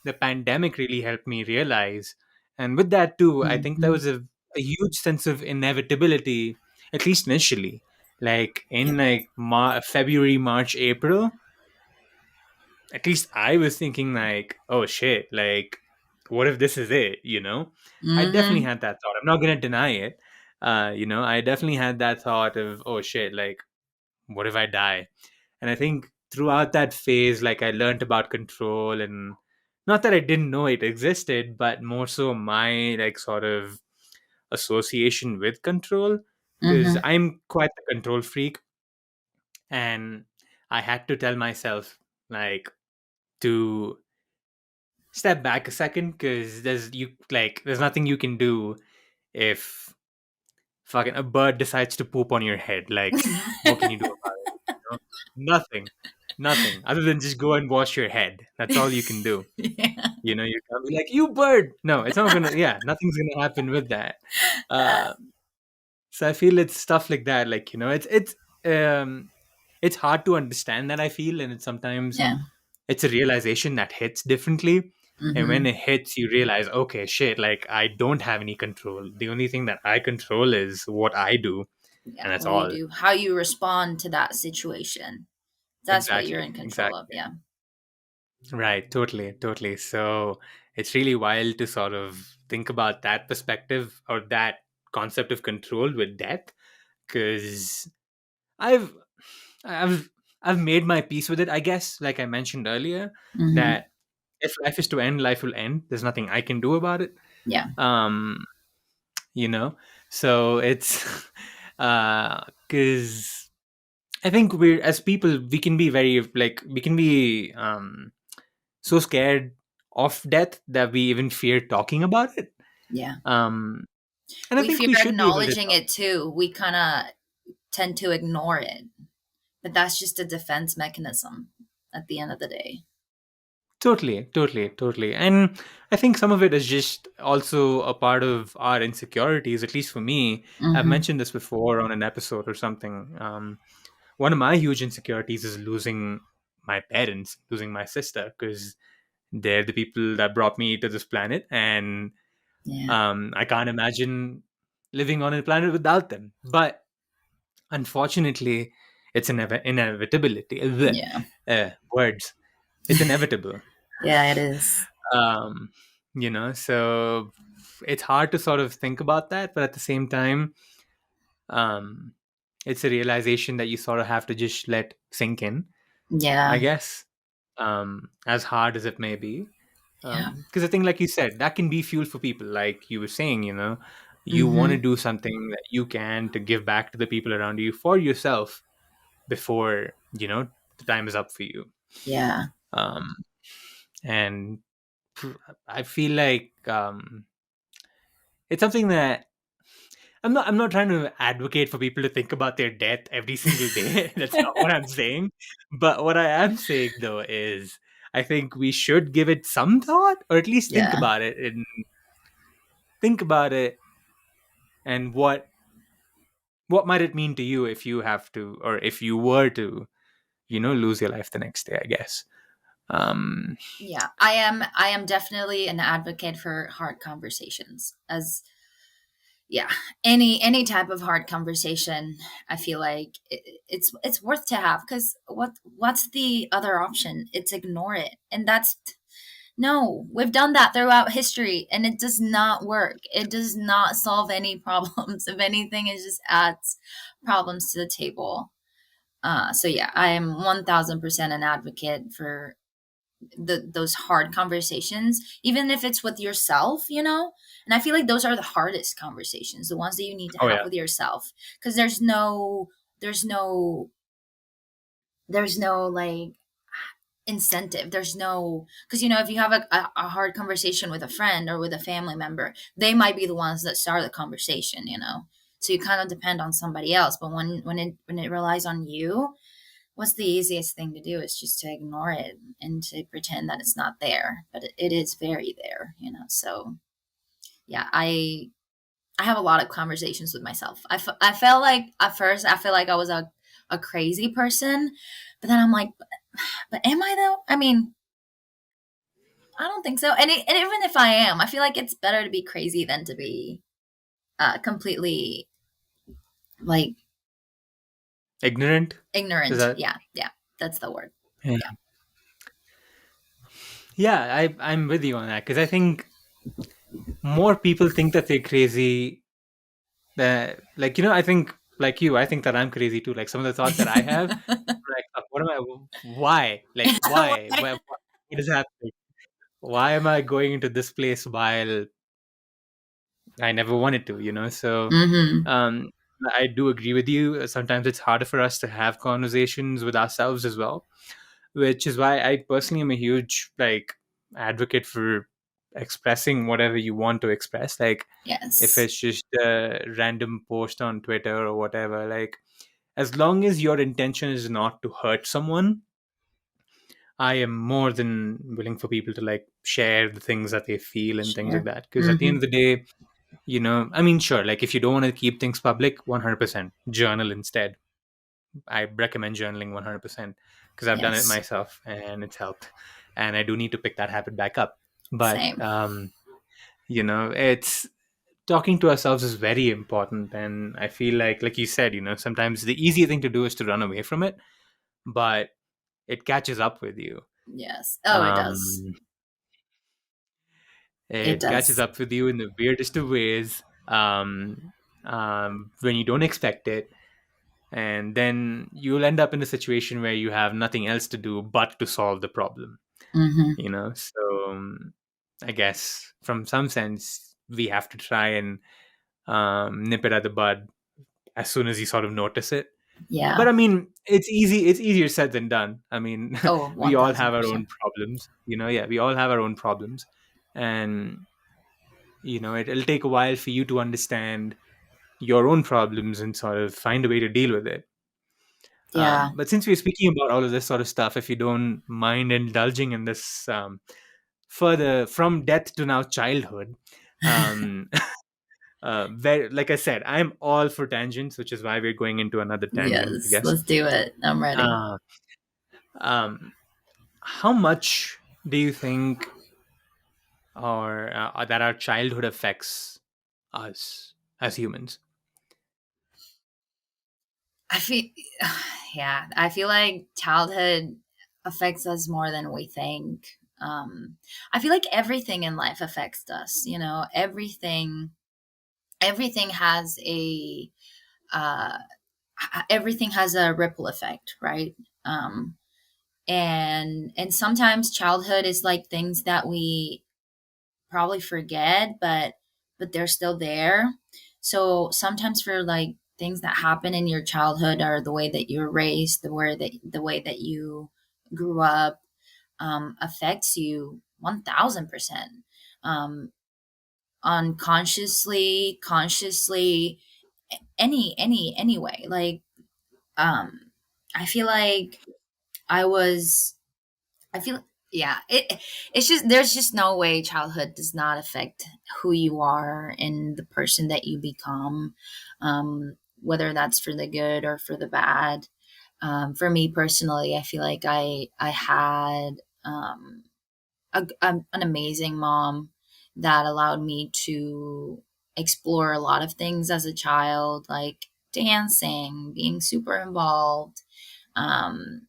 the pandemic really helped me realize. And with that too, I think there Mm-hmm. was a huge sense of inevitability, at least initially. Like in Yep. like February, March, April, at least I was thinking like, oh shit, like what if this is it? I definitely Mm-hmm. had that thought. I'm not gonna deny it. I definitely had that thought of, oh shit, like what if I die? And I think throughout that phase, like I learned about control, and not that I didn't know it existed, but more so my like sort of association with control, because Mm-hmm. I'm quite the control freak, and I had to tell myself like to step back a second, because there's nothing you can do if fucking a bird decides to poop on your head. Like, what can you do about it? Nothing, nothing other than just go and wash your head. That's all you can do. Yeah. You can't be like, you bird. No, it's not gonna. Yeah, nothing's gonna happen with that. Uh, so I feel it's stuff like that. Like um, it's hard to understand that, I feel, and it's sometimes Yeah. it's a realization that hits differently. And when Mm-hmm. it hits, you realize, okay, shit, like I don't have any control. The only thing that I control is what I do, Yeah. and that's What do you all. do? How you respond to that situation. That's what you're in Exactly, control of. exactly. Yeah. Right, totally, totally. So it's really wild to sort of think about that perspective or that concept of control with death, because I've I've I've made my peace with it, I guess, like I mentioned earlier, Mm-hmm. that if life is to end, life will end. There's nothing I can do about it. Yeah. Um, you know, so it's because I think we're as people, we can be very like we can be so scared of death that we even fear talking about it. Yeah. Um, and I We think fear we should be able to acknowledging talk. it too. We kind of tend to ignore it, but that's just a defense mechanism at the end of the day. Totally, totally, totally. And I think some of it is just also a part of our insecurities, at least for me. I've Mm-hmm. mentioned this before on an episode or something. One of my huge insecurities is losing my parents, losing my sister, because they're the people that brought me to this planet. And Yeah. I can't imagine living on a planet without them. But unfortunately, it's an inevitability. Yeah. Words. It's inevitable. Yeah, it is. um so it's hard to sort of think about that, but at the same time, um it's a realization that you sort of have to just let sink in, I Yeah. guess, as hard as it may be. Yeah. Because I think, like you said, that can be fuel for people, like you were saying, you want to Mm-hmm. do something that you can to give back to the people around you for yourself before the time is up for you. Yeah. um And I feel like it's something that I'm not trying to advocate for people to think about their death every single day. That's not what I'm saying. But what I am saying though is I think we should give it some thought, or at least Yeah. think about it and what might it mean to you if you have to, or if you were to, lose your life the next day, I guess. Um Yeah, I am definitely an advocate for hard conversations. As yeah, any type of hard conversation, I feel like it's worth to have, because what's the other option? It's ignore it. And that's no, we've done that throughout history, and it does not work. It does not solve any problems. If anything, it just adds problems to the table. So yeah, I am 1000% an advocate for those hard conversations, even if it's with yourself, and I feel like those are the hardest conversations, the ones that you need to oh have yeah. with yourself, because there's no like incentive. There's no, because if you have a hard conversation with a friend or with a family member, they might be the ones that start the conversation, so you kind of depend on somebody else. But when it relies on you, what's the easiest thing to do is just to ignore it and to pretend that it's not there, but it is very there, so yeah, I have a lot of conversations with myself. I felt like at first I feel like I was a crazy person, but then I'm like, but am I though? I mean, I don't think so. And even if I am, I feel like it's better to be crazy than to be completely like Ignorant, is ignorant. that? Yeah, yeah, that's the word. Yeah, Yeah. yeah, I'm with you on that, because I think more people think that they're crazy. That, like, I think, like you, I think that I'm crazy too. Like, some of the thoughts that I have, like, what am I? Why? Like, why? What is happening? Why am I going into this place while I never wanted to? So, Mm-hmm. um, I do agree with you. Sometimes it's harder for us to have conversations with ourselves as well, which is why I personally am a huge, like, advocate for expressing whatever you want to express. Like, if Yes. it's just a random post on Twitter or whatever, like, as long as your intention is not to hurt someone, I am more than willing for people to, like, share the things that they feel and things like Sure. that. Because at the end Mm-hmm. of the day, I mean, sure, like, if you don't want to keep things public, 100% journal instead. I recommend journaling 100% because I've done it Yes. myself and it's helped. And I do need to pick that habit back up. But, Same. it's talking to ourselves is very important. And I feel like you said, sometimes the easier thing to do is to run away from it, but it catches up with you. Yes. Oh, it Um, does. It it catches does. up with you in the weirdest of ways, when you don't expect it. And then you'll end up in a situation where you have nothing else to do but to solve the problem. Mm-hmm. So, I guess from some sense we have to try and nip it at the bud as soon as you sort of notice it. But Yeah. I mean, it's easier said than done. I mean, Oh, we all have our 1000%. own problems, yeah, we all have our own problems. And it'll take a while for you to understand your own problems and sort of find a way to deal with it. Yeah. But since we're speaking about all of this sort of stuff, if you don't mind indulging in this, further from death to now childhood, um, like I said, I'm all for tangents, which is why we're going into another tangent, I Yes. guess. Let's do it. I'm ready. Uh, um, how much do you think, or that our childhood affects us as humans? I feel, yeah, I feel like childhood affects us more than we think. I feel like everything in life affects us. Everything has uh, everything has a ripple effect, right? Um, and sometimes childhood is like things that we probably forget, but they're still there. So sometimes for like things that happen in your childhood, or the way that you were raised, the way that you grew up, affects you 1000%, um, unconsciously, consciously, any way. Like, um, I feel like I was I feel yeah, it's just there's just no way childhood does not affect who you are and the person that you become, whether that's for the good or for the bad. For me personally, I feel like I had an amazing mom that allowed me to explore a lot of things as a child, like dancing, being super involved, um,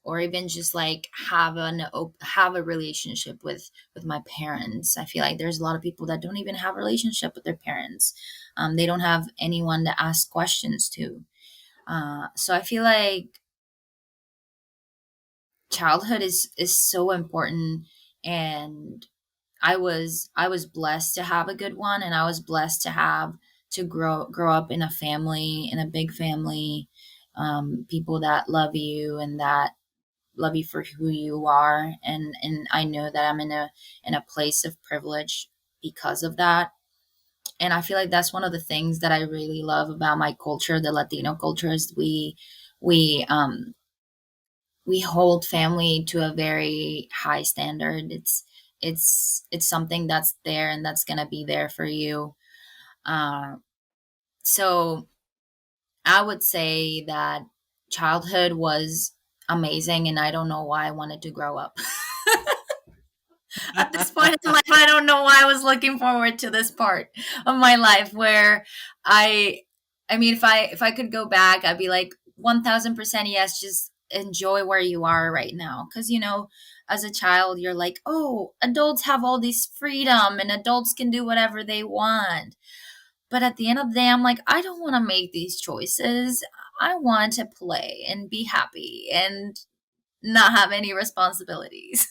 or even just like have a relationship with my parents. I feel like there's a lot of people that don't even have a relationship with their parents. They don't have anyone to ask questions to. So I feel like childhood is so important, and I was blessed to have a good one, and I was blessed to have to grow up in a family, in a big family, people that love you and that love you for who you are, and I know that I'm in a place of privilege because of that. And I feel like that's one of the things that I really love about my culture, the Latino culture, is we we hold family to a very high standard. It's something that's there and that's gonna be there for you. Uh, so I would say that childhood was amazing, and I don't know why I wanted to grow up. At this point in life, I don't know why I was looking forward to this part of my life where I I mean if I could go back, I'd be like 1000% yes, just enjoy where you are right now. Cause as a child, you're like, oh, adults have all this freedom and adults can do whatever they want. But at the end of the day, I'm like, I don't want to make these choices. I want to play and be happy and not have any responsibilities.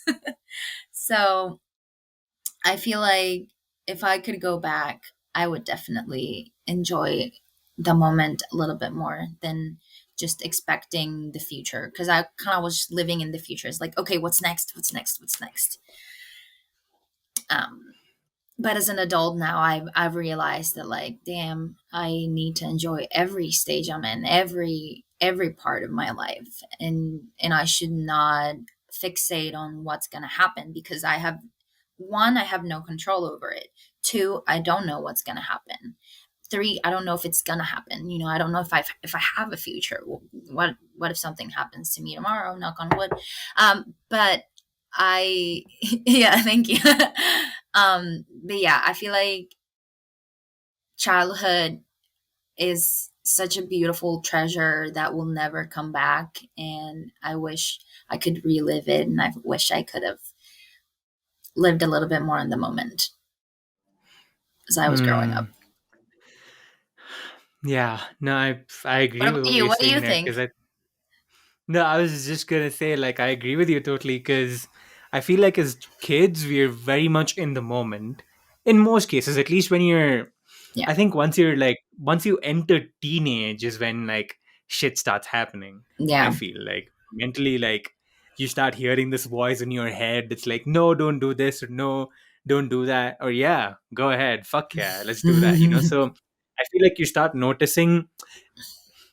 So I feel like if I could go back, I would definitely enjoy the moment a little bit more than just expecting the future, because I kind of was living in the future. It's like, okay, what's next? What's next? What's next? Um, but as an adult now, I've realized that, like, damn, I need to enjoy every stage I'm in, every part of my life, and I should not fixate on what's going to happen, because I have no control over it. Two, I don't know what's going to happen. Three, I don't know if it's going to happen. I don't know if I have a future. What if something happens to me tomorrow? Knock on wood. But I yeah, thank you. But yeah, I feel like childhood is such a beautiful treasure that will never come back, and I wish I could relive it, and I wish I could have lived a little bit more in the moment as I was growing up. Hmm. Yeah, no, I What agree with about what you? you're What do saying you there because think? no, I was just gonna say, like, I agree with you totally because I feel like as kids, we're very much in the moment. In most cases, at least when you're, Yeah. I think once you enter teenage is when like shit starts happening. I Yeah. feel like mentally, like you start hearing this voice in your head. It's like, no, don't do this, or no, don't do that, or yeah, go ahead, fuck yeah, let's do that. So I feel like you start noticing.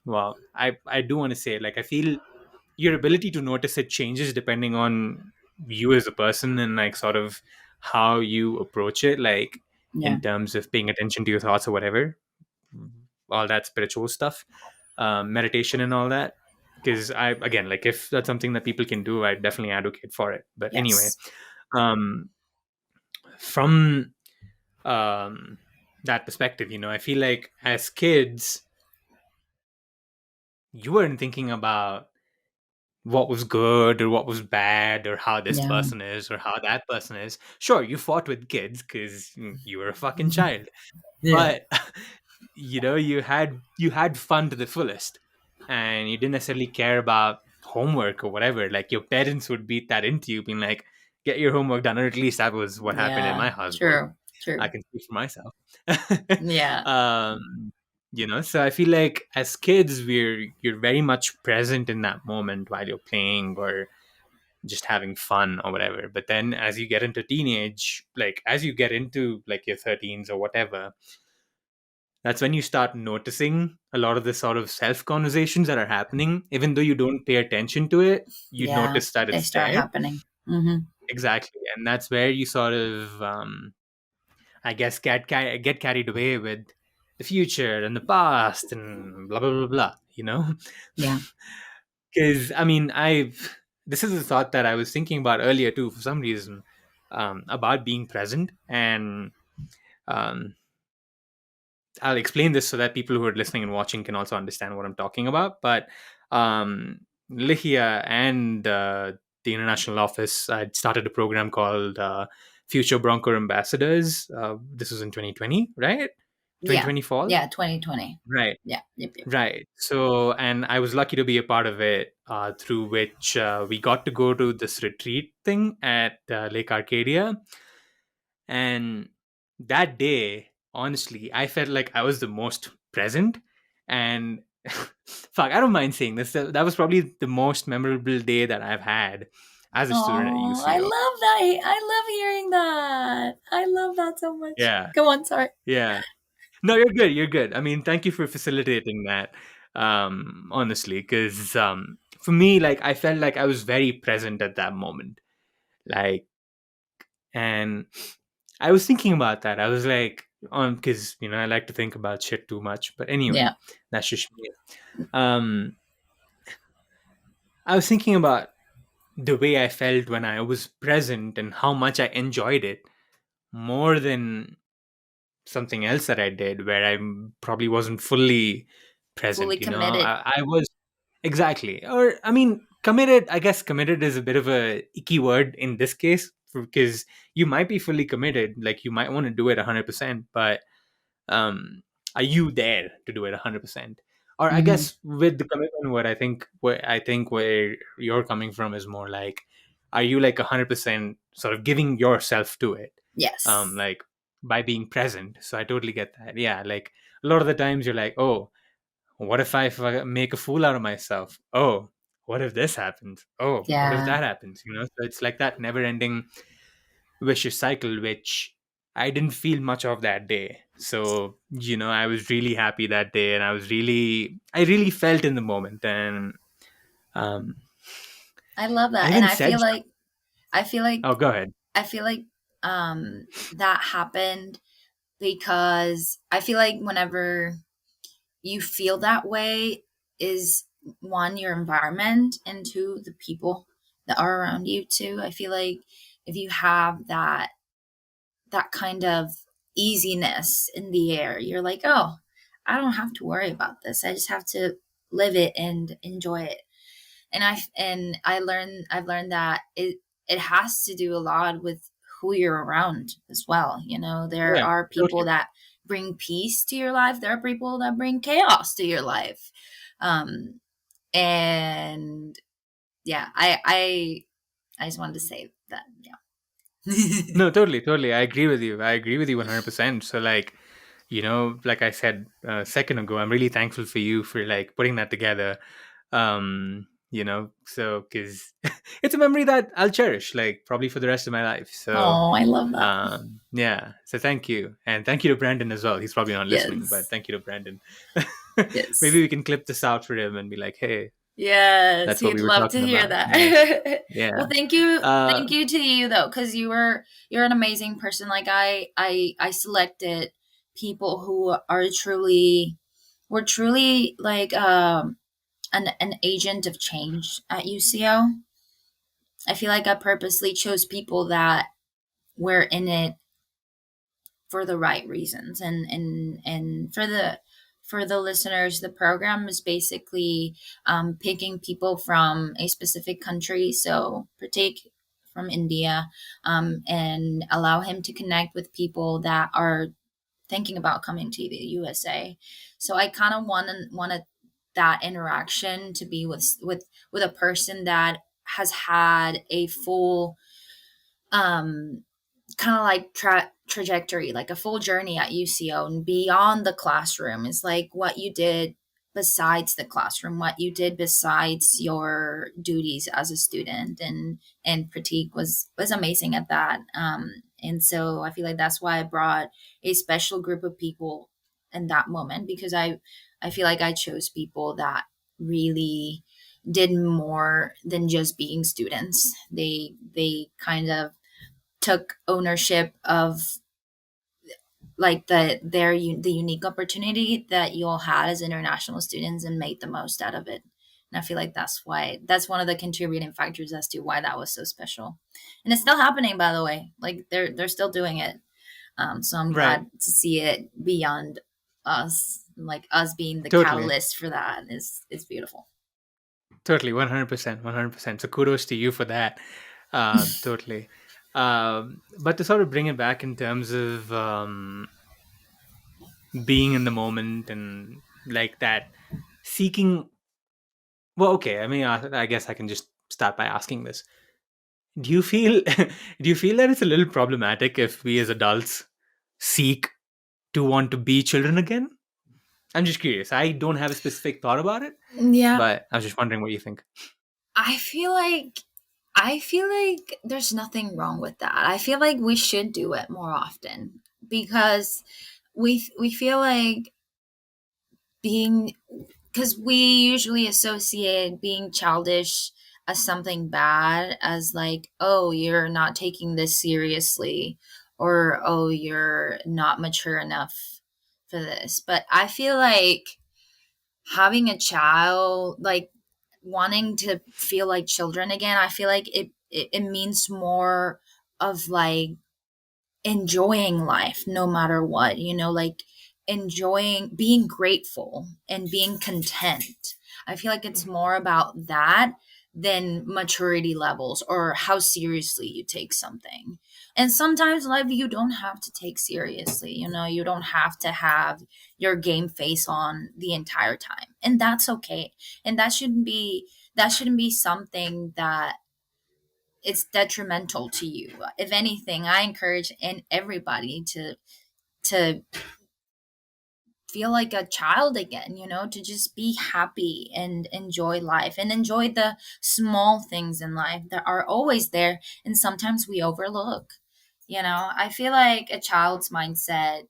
Well, I do want to say, like, I feel your ability to notice it changes depending on you as a person and like sort of how you approach it, like Yeah. in terms of paying attention to your thoughts or whatever, all that spiritual stuff, meditation and all that. Because I, again, like, if that's something that people can do, I definitely advocate for it. But anyway, Yes. um from um that perspective, I feel like as kids you weren't thinking about what was good or what was bad or how this Yeah. person is or how that person is. Sure, you fought with kids because you were a fucking child, Yeah. but you had fun to the fullest, and you didn't necessarily care about homework or whatever. Like your parents would beat that into you, being like, "Get your homework done," or at least that was what happened in Yeah. my household. True. I True. can speak for myself. Yeah. um, so I feel like as kids, you're very much present in that moment while you're playing or just having fun or whatever. But then as you get into teenage, like as you get into like your 13s or whatever, that's when you start noticing a lot of the sort of self conversations that are happening. Even though you don't pay attention to it, you Yeah, notice that they it's start there. happening. Mm-hmm. Exactly. And that's where you sort of, I guess, get carried away with the future and the past and blah, blah, blah, blah, you know? Yeah. Because, I mean, this is a thought that I was thinking about earlier too, for some reason, about being present. And um, I'll explain this so that people who are listening and watching can also understand what I'm talking about. But Ligia and the international office, I started a program called Future Bronco Ambassadors. This was in 2020, right? Yeah. 2020 fall? Yeah, 2020. Right. Yeah. Yep, yep. Right. So, and I was lucky to be a part of it, through which we got to go to this retreat thing at Lake Arcadia. And that day, honestly, I felt like I was the most present. And fuck, I don't mind saying this. That was probably the most memorable day that I've had as a student at Oh, I UCO. love that. I love hearing that. I love that so much. Yeah. Go on, sorry. Yeah. No, you're good. You're good. I mean, thank you for facilitating that. Honestly, because for me, like, I felt like I was very present at that moment. Like, and I was thinking about that. I was like, because I like to think about shit too much. But anyway, Yeah. that's just me. Um, I was thinking about the way I felt when I was present and how much I enjoyed it more than something else that I did where I probably wasn't fully Fully present. committed. I was exactly, or I mean, committed. I guess committed is a bit of a icky word in this case because you might be fully committed, like you might want to do it 100%, but um, are you there to do it 100%? Or I Mm-hmm. guess with the commitment, what I think where you're coming from is more like, are you like 100% sort of giving yourself to it? Yes. Like by being present. So I totally get that. Yeah, like a lot of the times you're like, oh, what if I make a fool out of myself? Oh, what if this happens? Oh, what if Yeah. that happens? So it's like that never-ending vicious cycle, which I didn't feel much of that day. So I was really happy that day, and I really felt in the moment, and um, I love I that. And even said, I feel like "Oh, go ahead." I feel like that happened because I feel like whenever you feel that way is one, your environment, and two, the people that are around you too. I feel like if you have that kind of easiness in the air, you're like, oh, I don't have to worry about this. I just have to live it and enjoy it. I've learned that it has to do a lot with who you're around as well. There Yeah, are people totally. that bring peace to your life. There are people that bring chaos to your life. Um, and yeah, I just wanted to say that. Yeah. No, totally, totally. I agree with you. I agree with you 100%. So, like, like I said a second ago, I'm really thankful for you for like putting that together. So because it's a memory that I'll cherish, like probably for the rest of my life. So, Oh, I love that. yeah. So thank you, and thank you to Brandon as well. He's probably not listening, but Yes. thank you to Brandon. Maybe Yes. we can clip this out for him and be like, "Hey, Yes, that's what he'd we were love to talking hear about." Yeah, that. yeah. Well, thank you, Uh, thank you to you though, because you're an amazing person. Like I selected people who are truly, were truly like an agent of change at UCO. I feel like I purposely chose people that were in it for the right reasons, and for the listeners, the program is basically picking people from a specific country. So Prateek from India, and allow him to connect with people that are thinking about coming to the USA. So I kind of wanted that interaction to be with a person that has had a full kind of like trajectory, like a full journey at UCO and beyond the classroom is like what you did besides the classroom, what you did besides your duties as a student. And Prateek was amazing at that. And so I feel like that's why I brought a special group of people in that moment, because I feel like I chose people that really did more than just being students. They kind of took ownership of like the unique opportunity that you all had as international students and made the most out of it. And I feel like that's one of the contributing factors as to why that was so special. And it's still happening, by the way. Like they're still doing it. So I'm Right. glad to see it beyond us. Like us being the Totally. catalyst for that is beautiful. Totally. 100%. 100%. So kudos to you for that. Totally. But to sort of bring it back in terms of being in the moment and like that, seeking. Well, okay. I mean, I guess I can just start by asking this. Do you feel do you feel that it's a little problematic if we as adults seek to want to be children again? I'm just curious. I don't have a specific thought about it, Yeah, but I was just wondering what you think. I feel like I feel like there's nothing wrong with that. I feel like we should do it more often because we feel like being because we usually associate being childish as something bad, as like, oh, you're not taking this seriously, or oh, you're not mature enough for this. But I feel like having a child, like wanting to feel like children again, I feel like it means more of like enjoying life no matter what, like enjoying being grateful and being content. I feel like it's more about that than maturity levels or how seriously you take something. And sometimes life you don't have to take seriously, you don't have to have your game face on the entire time, and that's okay. And that shouldn't be something that it's detrimental to you. If anything, I encourage in everybody to feel like a child again, to just be happy and enjoy life and enjoy the small things in life that are always there and sometimes we overlook. I feel like a child's mindset,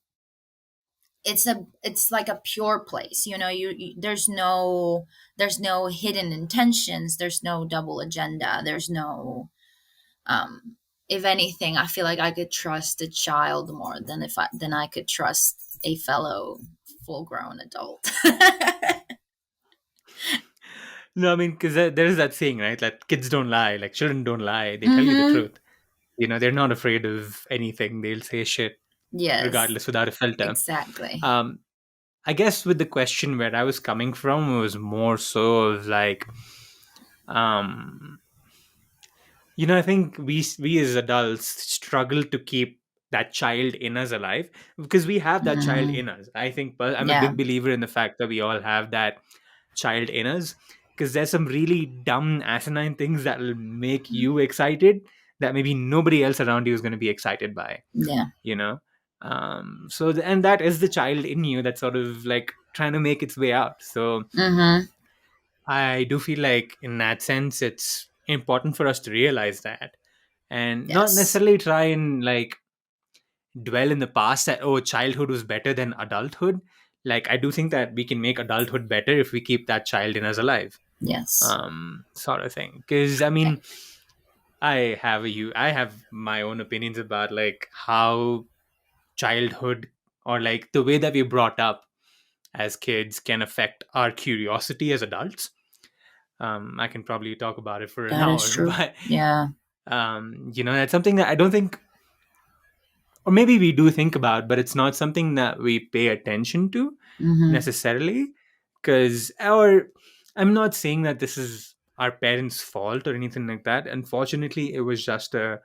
it's like a pure place. There's no hidden intentions, there's no double agenda, there's no um, if anything, I feel like I could trust a child more than I could trust a fellow full grown adult. No, I mean, because there is that saying, right? That kids don't lie, like children don't lie. They tell you the Mm-hmm. truth. They're not afraid of anything. They'll say shit Yes, regardless without a filter. exactly. Um, I guess with the question where I was coming from, it was more so of like, um, I think we as adults struggle to keep that child in us alive because we have that child Mm, in us. I think, but I'm a yeah. big believer in the fact that we all have that child in us because there's some really dumb, asinine things that will make you excited that maybe nobody else around you is going to be excited by. Yeah. You know, and that is the child in you that's sort of like trying to make its way out. So Mm-hmm. I do feel like in that sense, it's important for us to realize that and not Yes. necessarily try and like dwell in the past that oh childhood was better than adulthood. Like I do think that we can make adulthood better if we keep that child in us alive, Yes. sort of thing. Because I Yeah. mean, I have my own opinions about like how childhood or like the way that we brought up as kids can affect our curiosity as adults. I can probably talk about it for an That is hour, true. but Yeah. that's something that I don't think, or maybe we do think about, but it's not something that we pay attention to Mm-hmm. necessarily. Because our, I'm not saying that this is our parents' fault or anything like that. Unfortunately, it was just a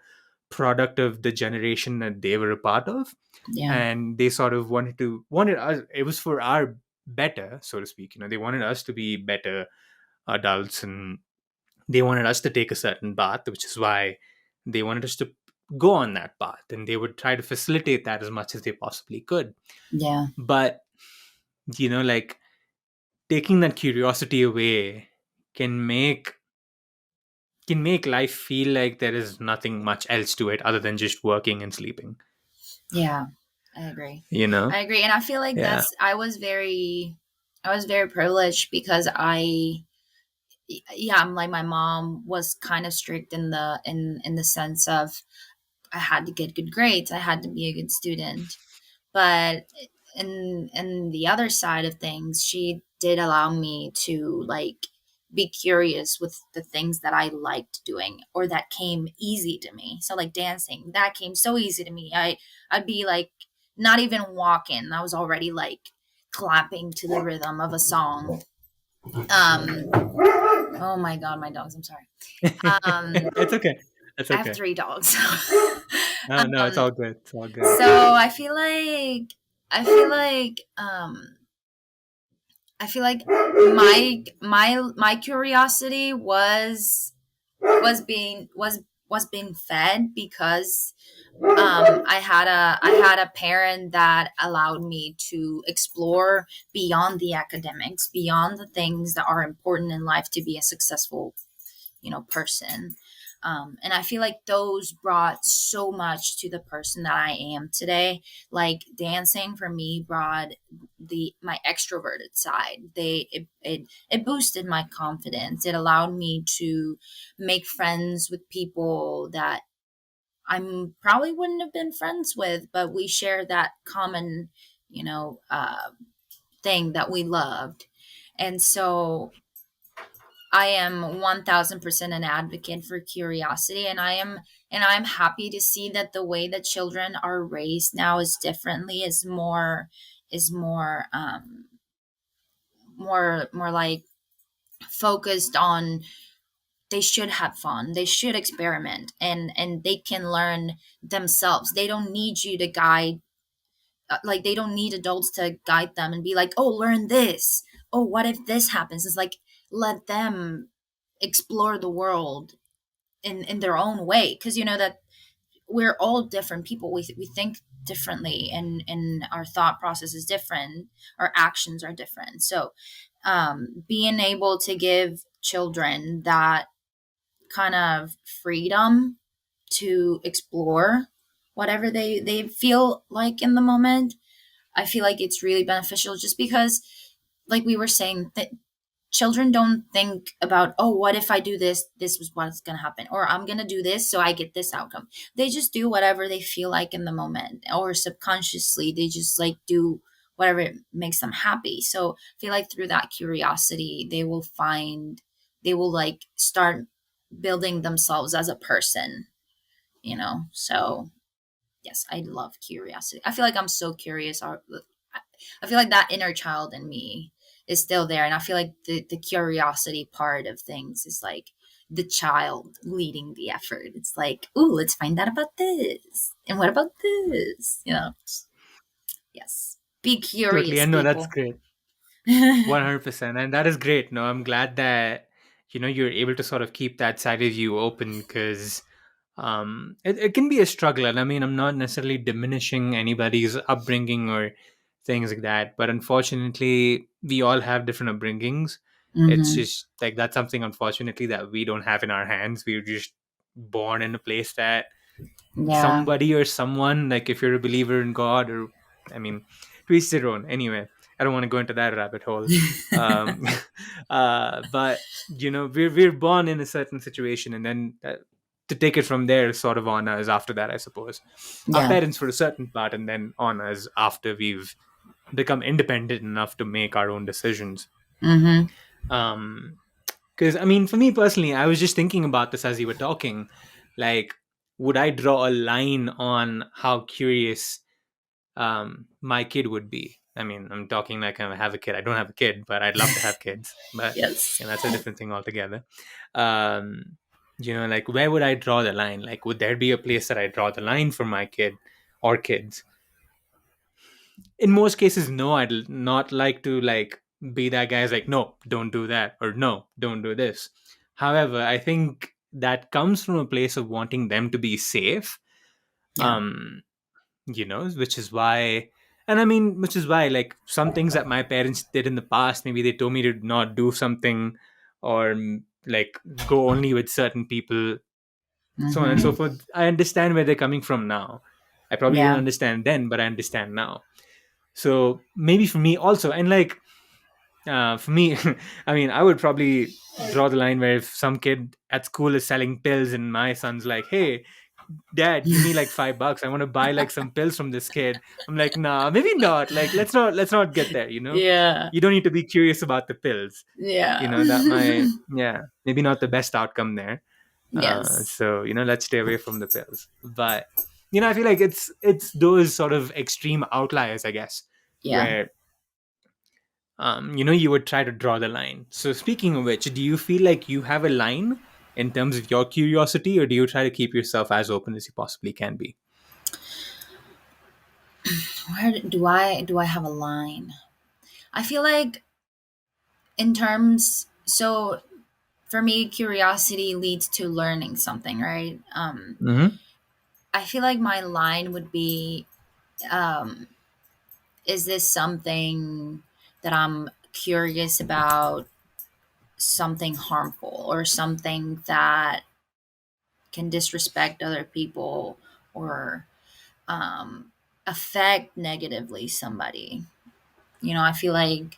product of the generation that they were a part of, Yeah. and they sort of wanted us. It was for our better, so to speak. They wanted us to be better adults, and they wanted us to take a certain path, which is why they wanted us to go on that path, and they would try to facilitate that as much as they possibly could. Yeah. But like taking that curiosity away can make life feel like there is nothing much else to it other than just working and sleeping. Yeah, I agree. You know? I agree. And I feel like Yeah. I was very privileged because yeah, I'm like, my mom was kind of strict in the sense of I had to get good grades, I had to be a good student. But in the other side of things, she did allow me to like be curious with the things that I liked doing or that came easy to me. So like dancing, that came so easy to me. I'd be like not even walking, I was already like clapping to the rhythm of a song. Oh my god, my dogs, I'm sorry. It's okay. It's I have okay. 3 dogs. No, no, it's um all good. It's all good. so I feel like I feel like my curiosity was being fed because I had a parent that allowed me to explore beyond the academics, beyond the things that are important in life to be a successful, person. And I feel like those brought so much to the person that I am today. Like dancing for me brought my extroverted side. It boosted my confidence. It allowed me to make friends with people that I'm probably wouldn't have been friends with, but we share that common, you know, uh, thing that we loved. And so I am 1000% an advocate for curiosity, and I'm happy to see that the way that children are raised now is differently, is more like focused on they should have fun, they should experiment, and they can learn themselves. They don't need you to guide, like they don't need adults to guide them and be like, oh, learn this, oh, what if this happens. It's like, let them explore the world in their own way, because you know that we're all different people. We think differently, and our thought process is different, our actions are different. So being able to give children that kind of freedom to explore whatever they feel like in the moment, I feel like it's really beneficial, just because like we were saying that children don't think about, oh, what if I do this, this was what's going to happen, or I'm going to do this so I get this outcome. They just do whatever they feel like in the moment, or subconsciously they just like do whatever makes them happy. So I feel like through that curiosity they will like start building themselves as a person. So yes, I love curiosity. I feel like I'm so curious. I feel like that inner child in me is still there. And I feel like the curiosity part of things is like the child leading the effort. It's like, ooh, let's find out about this. And what about this? Yes. Be Totally. curious, And no, that's people. great. 100%. And that is great. No, I'm glad that, you're able to sort of keep that side of you open, because it can be a struggle. And I mean, I'm not necessarily diminishing anybody's upbringing or things like that. But unfortunately, we all have different upbringings. It's Mm-hmm. just like that's something, unfortunately, that we don't have in our hands. We were just born in a place that Yeah. somebody or someone, like if you're a believer in God, or I mean, to each their own. Anyway, I don't want to go into that rabbit hole. um but we're born in a certain situation, and then to take it from there is sort of on us after that, I suppose. Our Yeah. parents for a certain part, and then on us after we've become independent enough to make our own decisions. Mm-hmm. um because I mean, for me personally, I was just thinking about this as you were talking. Like, would I draw a line on how curious my kid would be? I mean, I'm talking like I have a kid. I don't have a kid, but I'd love to have kids. But Yes. that's a different thing altogether. Like, where would I draw the line? Like, would there be a place that I draw the line for my kid or kids? In most cases, no. I'd not like to like be that guy's like, no, don't do that, or no, don't do this. However, I think that comes from a place of wanting them to be safe. Yeah. Which is why And I mean, which is why, like, some things that my parents did in the past, maybe they told me to not do something, or like go only with certain people, so on and so Mm-hmm. forth. I understand where they're coming from now. I probably didn't Yeah. understand then, but I understand now. So maybe for me also, and like, for me, I mean, I would probably draw the line where if some kid at school is selling pills and my son's like, "Hey, dad, give me like $5. I want to buy like some pills from this kid." I'm like, nah, maybe not. Like, let's not get there. Yeah. You don't need to be curious about the pills. Yeah. That might, yeah, maybe not the best outcome there. Yes. So let's stay away from the pills. But I feel like it's those sort of extreme outliers, I guess, Yeah. where you would try to draw the line. So speaking of which, do you feel like you have a line in terms of your curiosity, or do you try to keep yourself as open as you possibly can be? Where do I have a line? I feel like in terms so for me curiosity leads to learning something, right? Mm-hmm. I feel like my line would be um is this something that I'm curious about, something harmful or something that can disrespect other people or affect negatively somebody. I feel like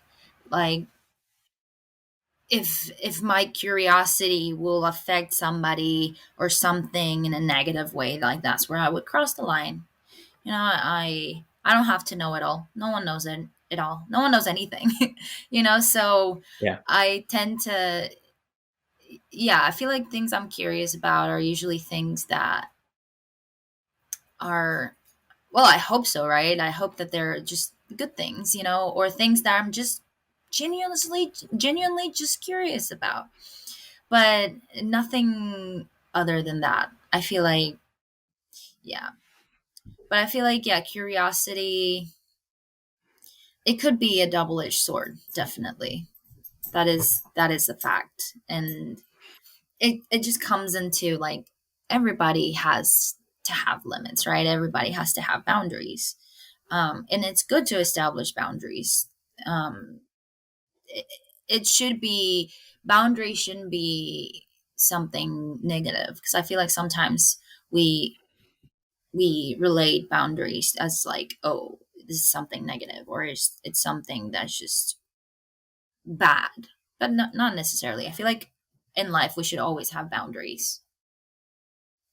if my curiosity will affect somebody or something in a negative way, like that's where I would cross the line. I don't have to know it all. No one knows it all. No one knows anything. So Yeah. I tend to, yeah, I feel like things I'm curious about are usually things that are, well, I hope so, right? I hope that they're just good things, or things that I'm just genuinely just curious about. But nothing other than that. I feel like, yeah. But I feel like, yeah, curiosity, it could be a double-edged sword, definitely. That is a fact. And it just comes into like everybody has to have limits, right? Everybody has to have boundaries. And it's good to establish boundaries. Um, it, it should be boundaries shouldn't be something negative, because I feel like sometimes we we relate boundaries as like, oh, this is something negative, or it's something that's just bad, but not necessarily. I feel like in life we should always have boundaries.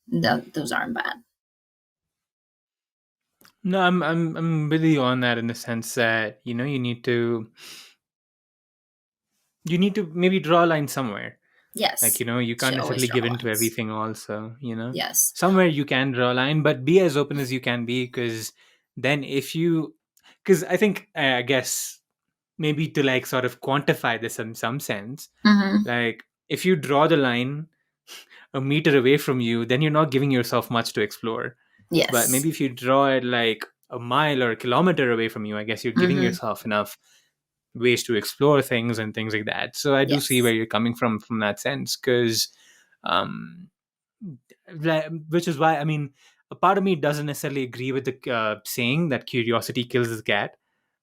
Those aren't bad. No, I'm with you on that, in the sense that you need to maybe draw a line somewhere. Like, Yes, you can't should always necessarily draw give in to lines. everything also, Yes. somewhere you can draw a line, but be as open as you can be, because then if you because I think, I guess, maybe to like sort of quantify this in some sense, Mm-hmm. like, if you draw the line a meter away from you, then you're not giving yourself much to explore. But Yes. maybe if you draw it like a mile or a kilometer away from you, I guess you're giving Mm-hmm. yourself enough ways to explore things and things like that. So I do see where Yes. you're coming from that sense, because um which is why, I mean, a part of me doesn't necessarily agree with the saying that curiosity kills the cat.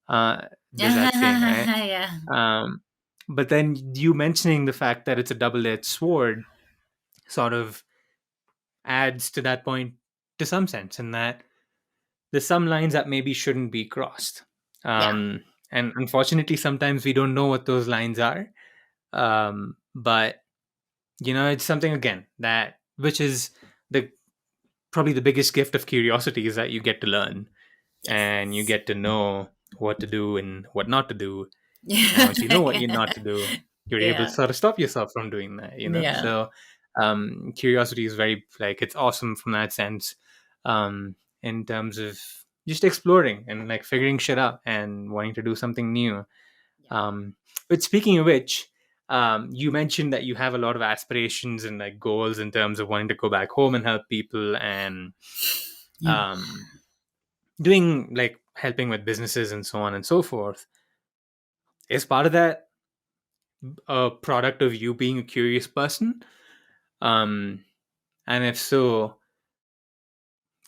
There's that saying, right? Yeah. um but then you mentioning the fact that it's a double-edged sword sort of adds to that point, to some sense, in that there's some lines that maybe shouldn't be crossed. Yeah. And unfortunately, sometimes we don't know what those lines are. But it's something, again, that which is the probably the biggest gift of curiosity, is that you get to learn, and you Yes. get to know what to do and what not to do. And once you know what you're Yeah. not to do, you're able to Yeah. sort of stop yourself from doing that. Yeah. So curiosity is very, like, it's awesome from that sense, in terms of just exploring and like figuring shit out and wanting to do something new. Yeah. But speaking of which, you mentioned that you have a lot of aspirations and like goals in terms of wanting to go back home and help people, and Yeah. um, doing like helping with businesses and so on and so forth. Is part of that a product of you being a curious person? Um, and if so,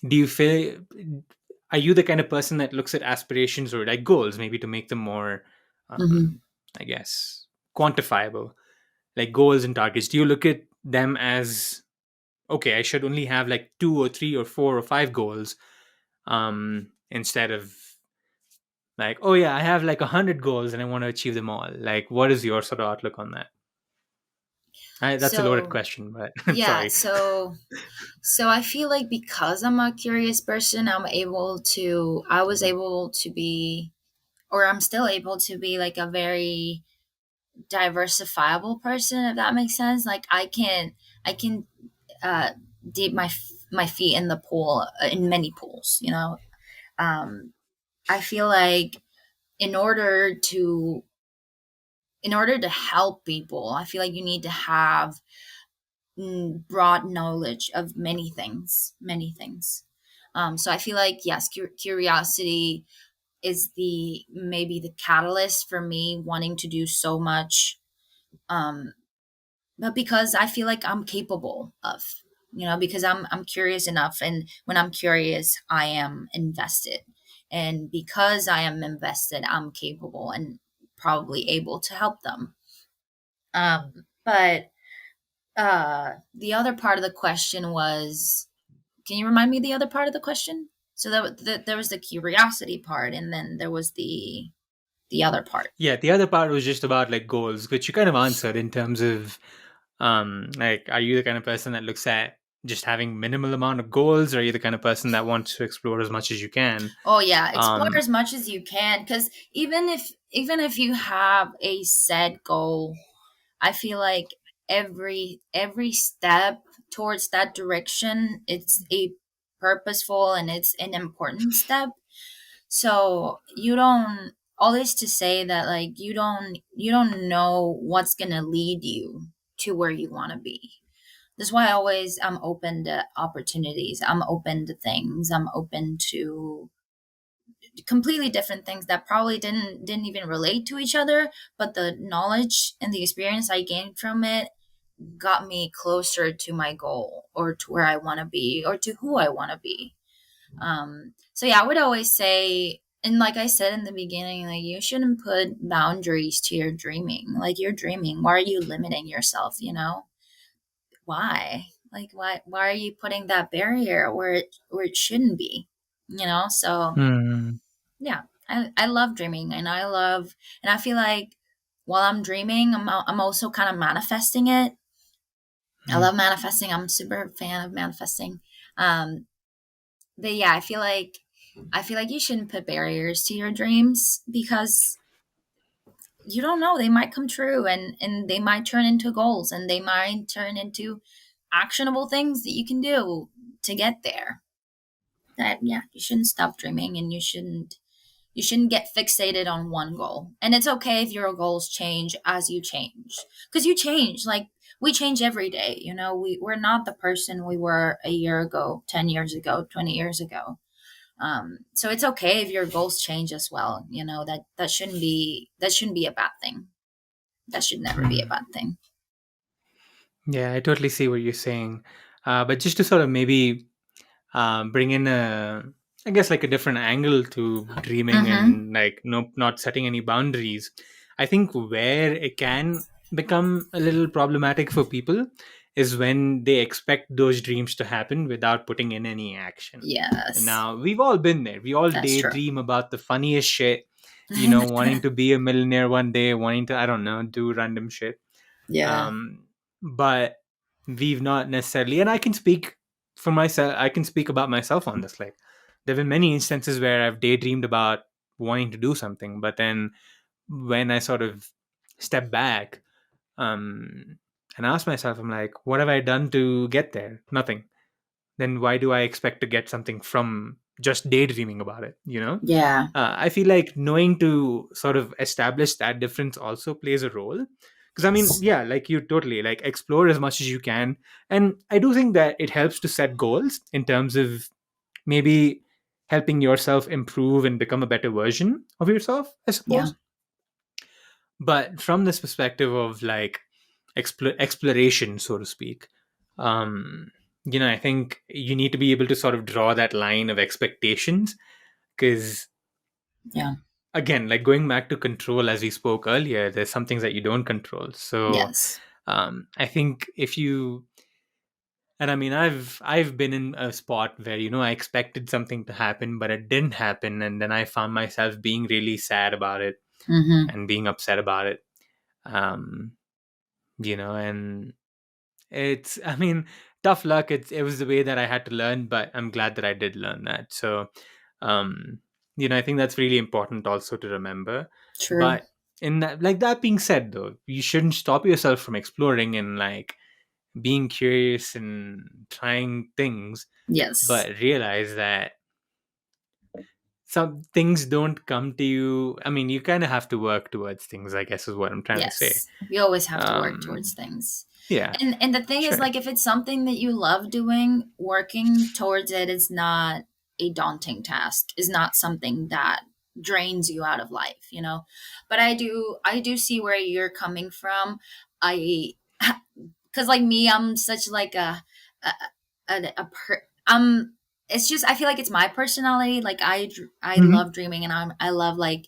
do you feel are you the kind of person that looks at aspirations or like goals maybe to make them more, Hmm. I guess, quantifiable, like goals and targets? Do you look at them as, okay, I should only have like 2 or 3 or 4 or 5 goals, instead of like, oh yeah, I have like 100 goals and I want to achieve them all? Like, what is your sort of outlook on that? That's a loaded So question, but I'm yeah, sorry. so I feel like because I'm a curious person, I was able to be, or I'm still able to be like a very diversifiable person, if that makes sense. Like I can uh dip my feet in the pool, in many pools, you know. um I feel like in order to in order to help people, I feel like you need to have broad knowledge of many things. So I feel like yes, curiosity is the maybe the catalyst for me wanting to do so much, um, but because I feel like I'm capable of, because I'm curious enough, and when I'm curious, I am invested, and because I am invested, I'm capable and probably able to help them. But the other part of the question was, can you remind me the other part of the question? So there was the curiosity part, and then there was the other part. Yeah, the other part was just about like goals, which you kind of answered in terms of, like, are you the kind of person that looks at just having minimal amount of goals, or are you the kind of person that wants to explore as much as you can? Oh yeah, explore um as much as you can, because even if you have a set goal, I feel like every step towards that direction, it's a purposeful and it's an important step. So you don't, all this to say that like you don't know what's gonna lead you to where you want to be. That's why I'm open to opportunities, I'm open to things, I'm open to completely different things that probably didn't even relate to each other, but the knowledge and the experience I gained from it got me closer to my goal, or to where I want to be, or to who I want to be. So yeah, I would always say, and like I said in the beginning, like you shouldn't put boundaries to your dreaming. Like you're dreaming, why are you limiting yourself? Why? Like why are you putting that barrier where it shouldn't be? So hmm. yeah, I love dreaming, and I feel like while I'm dreaming, I'm also kind of manifesting it. I Hmm. love manifesting. I'm super fan of manifesting. Um, but yeah, I feel like you shouldn't put barriers to your dreams, because you don't know, they might come true, and they might turn into goals, and they might turn into actionable things that you can do to get there. That yeah, you shouldn't stop dreaming, and you shouldn't get fixated on one goal. And it's okay if your goals change as you change, because you change. Like we change every day. We're not the person we were a year ago, 10 years ago, 20 years ago. So it's okay if your goals change as well. That shouldn't be a bad thing. That should never be a Hmm. bad thing. Yeah, I totally see what you're saying. But just to sort of maybe bring in I guess like a different angle to dreaming Mm-hmm. and like no, not setting any boundaries. I think where it can become a little problematic for people is when they expect those dreams to happen without putting in any action. And Yes, now we've all been there. We all that's true. daydream about the funniest shit, wanting to be a millionaire one day, wanting to, I don't know, do random shit. Yeah. But we've not necessarily, and I can speak for myself, I can speak about myself on this. Like, there have been many instances where I've daydreamed about wanting to do something, but then when I sort of step back, um and ask myself, I'm like, what have I done to get there? Nothing. Then why do I expect to get something from just daydreaming about it? Yeah. I feel like knowing to sort of establish that difference also plays a role. Because I mean, yeah, like you totally like explore as much as you can. And I do think that it helps to set goals in terms of maybe helping yourself improve and become a better version of yourself, I Yeah. suppose. But from this perspective of like exploration, so to speak, I think you need to be able to sort of draw that line of expectations Because Yeah. again, like going back to control, as we spoke earlier, there's some things that you don't control. So Yes. I think if you, and I mean, I've been in a spot where I expected something to happen, but it didn't happen, and then I found myself being really sad about it Mm-hmm. and being upset about it. Um, and it's, I mean, tough luck. It was the way that I had to learn, but I'm glad that I did learn that. So, um, I think that's really important also to remember. True. But in that, like that being said, though, you shouldn't stop yourself from exploring and like being curious and trying things, Yes. but realize that some things don't come to you. I mean, you kind of have to work towards things, I guess, is what I'm trying to say. Yes. We always have to work towards Um, things. yeah, And the thing is, sure. like, if it's something that you love doing, working towards it is not a daunting task, is not something that drains you out of life, you know. But I do see where you're coming from. I because like me, I'm such like a, I'm it's just I feel like it's my personality. Like I Hmm. love dreaming, and I love like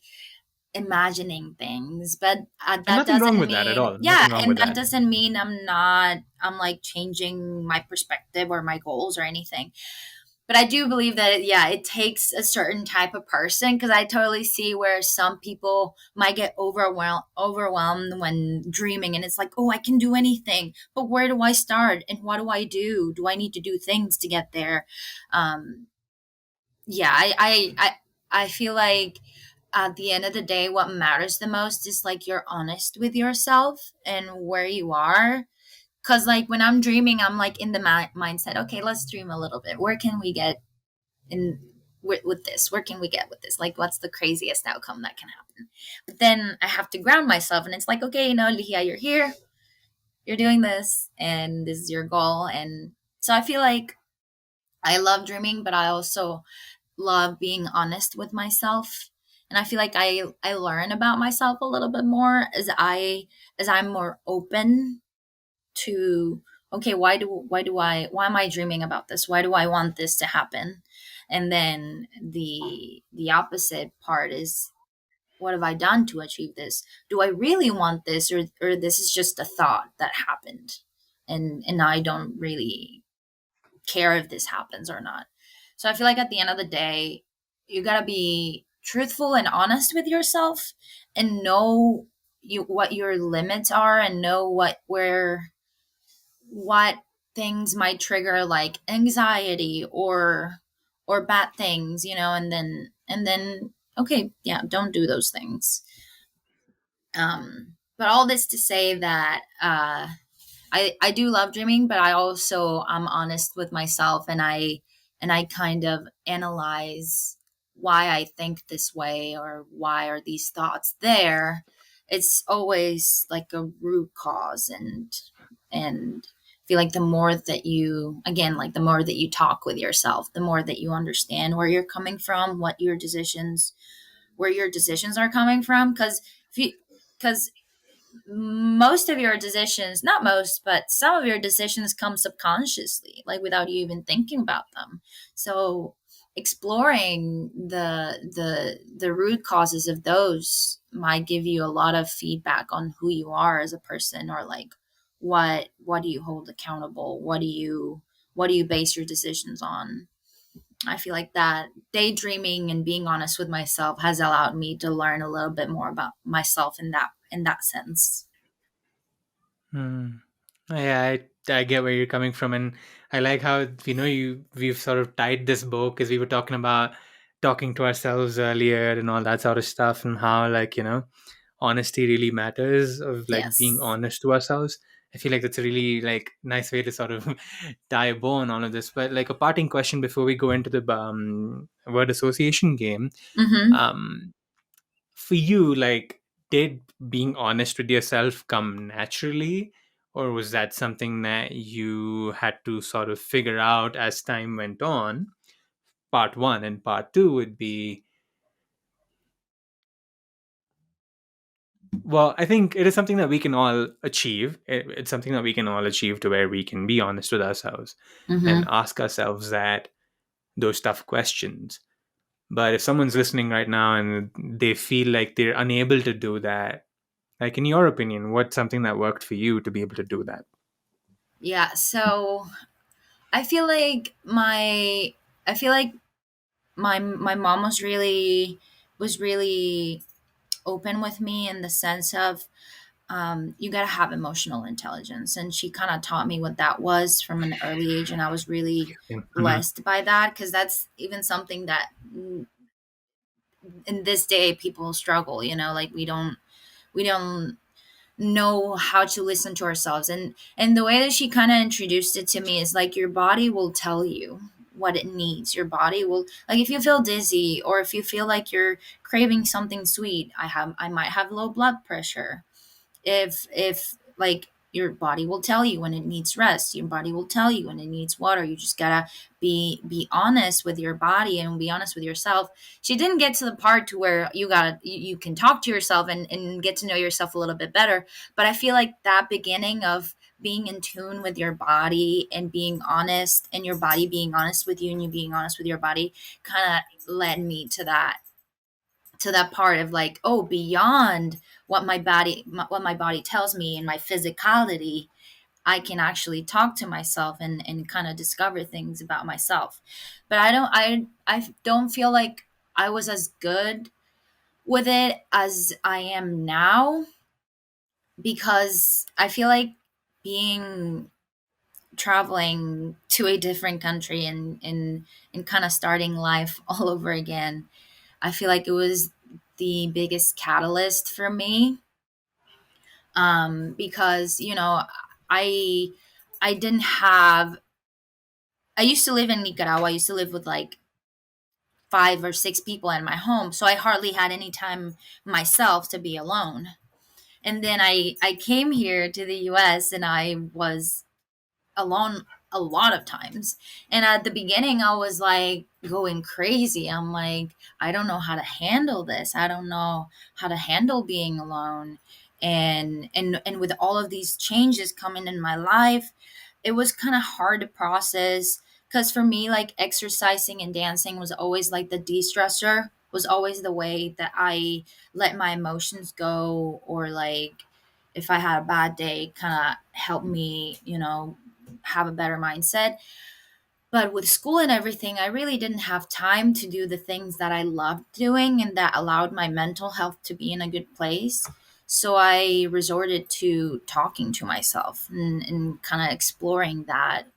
imagining things, but And that nothing wrong doesn't with that at mean, all. yeah, Nothing wrong and with that that. doesn't mean I'm changing my perspective or my goals or anything. But I do believe that, yeah, it takes a certain type of person, because I totally see where some people might get overwhelmed when dreaming, and it's like, oh, I can do anything, but where do I start and what do I do? Do I need to do things to get there? Um, yeah, I feel like at the end of the day, what matters the most is like you're honest with yourself and where you are. Cause like when I'm dreaming, I'm like in the mindset. Okay, let's dream a little bit. Where can we get in with this? Where can we get with this? Like, what's the craziest outcome that can happen? But then I have to ground myself, and it's like, okay, Ligia, you're here, you're doing this, and this is your goal. And so I feel like I love dreaming, but I also love being honest with myself. And I feel like I learn about myself a little bit more as I'm more open to, okay, why am I dreaming about this? Why do I want this to happen? And then the opposite part is, what have I done to achieve this? Do I really want this, or this is just a thought that happened, and I don't really care if this happens or not. So I feel like at the end of the day, you gotta be truthful and honest with yourself, and know what your limits are, and know what things might trigger like anxiety or bad things, and then okay, yeah, don't do those things. But all this to say that I do love dreaming, but I also I'm honest with myself, and I kind of analyze why I think this way, or why are these thoughts there. It's always like a root cause, and I feel like the more that you, again, like the more that you talk with yourself, the more that you understand where you're coming from, where your decisions are coming from. Because most of your decisions, not most, but some of your decisions come subconsciously, like without you even thinking about them. So exploring the root causes of those might give you a lot of feedback on who you are as a person, or like what do you hold accountable, what do you base your decisions on. I feel like that daydreaming and being honest with myself has allowed me to learn a little bit more about myself in that sense. Hmm. Yeah, I get where you're coming from, and I like how we've sort of tied this bow because we were talking about talking to ourselves earlier and all that sort of stuff, and how honesty really matters, of like being Yes. honest to ourselves. I feel like that's a really like nice way to sort of tie a bow on all of this. But like a parting question before we go into the word association game, Mm-hmm. um, for you, like, did being honest with yourself come naturally, or was that something that you had to sort of figure out as time went on? Part one, and part two would be, well, I think it is something that we can all achieve. It's something that we can all achieve, to where we can be honest with ourselves and Mm-hmm. ask ourselves those tough questions. But if someone's listening right now and they feel like they're unable to do that, like in your opinion, what's something that worked for you to be able to do that? Yeah, so I feel like I feel like my mom was really open with me in the sense of you got to have emotional intelligence, and she kind of taught me what that was from an early age, and I was really Mm-hmm. blessed by that, because that's even something that in this day people struggle, like we don't know how to listen to ourselves, and the way that she kind of introduced it to me is like your body will tell you what it needs. Your body will, like, if you feel dizzy or if you feel like you're craving something sweet, I might have low blood pressure. If like, your body will tell you when it needs rest, your body will tell you when it needs water. You just gotta be honest with your body and be honest with yourself. She didn't get to the part to where you can talk to yourself and get to know yourself a little bit better, but I feel like that beginning of being in tune with your body and being honest, and your body being honest with you and you being honest with your body, kind of led me to that part of like, oh, beyond what my body tells me and my physicality, I can actually talk to myself and kind of discover things about myself. But I don't feel like I was as good with it as I am now, because I feel like being traveling to a different country and kind of starting life all over again, I feel like it was the biggest catalyst for me, because I I didn't have. I used to live in Nicaragua. I used to live with like 5 or 6 people in my home, so I hardly had any time myself to be alone. And then I came here to the U.S. and I was alone a lot of times. And at the beginning, I was like going crazy. I'm like, I don't know how to handle this. I don't know how to handle being alone. And with all of these changes coming in my life, it was kind of hard to process, because for me, like, exercising and dancing was always like the de-stressor, was always the way that I let my emotions go, or like if I had a bad day, kind of help me, have a better mindset. But with school and everything, I really didn't have time to do the things that I loved doing and that allowed my mental health to be in a good place. So I resorted to talking to myself and kind of exploring that,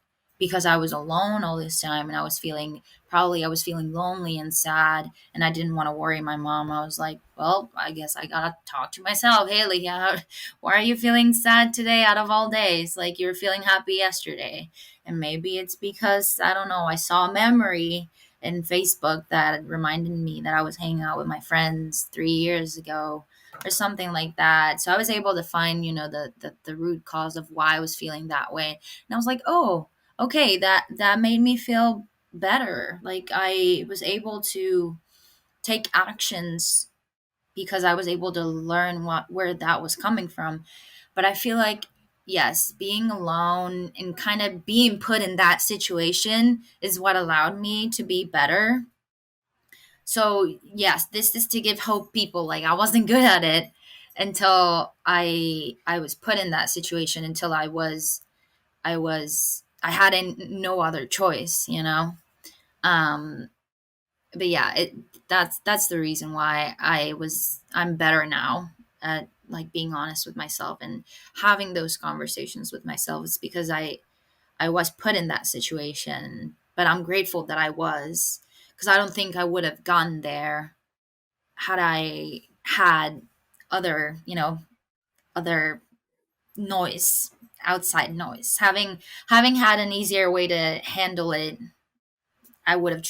because I was alone all this time and I was feeling lonely and sad, and I didn't want to worry my mom. I was like, well, I guess I gotta talk to myself. Hey, Ligia, why are you feeling sad today out of all days? Like, you were feeling happy yesterday. And maybe it's because, I don't know, I saw a memory in Facebook that reminded me that I was hanging out with my friends 3 years ago or something like that. So I was able to find, the root cause of why I was feeling that way. And I was like, oh, okay, that made me feel better. Like, I was able to take actions because I was able to learn where that was coming from. But I feel like, yes, being alone and kind of being put in that situation is what allowed me to be better. So yes, this is to give hope people. Like, I wasn't good at it until I was put in that situation, until I had no other choice, Um but yeah, that's the reason why I'm better now at, like, being honest with myself and having those conversations with myself. It's because I was put in that situation, but I'm grateful that I was, because I don't think I would have gotten there had I had other, other noise, outside noise. Having had an easier way to handle it, I would have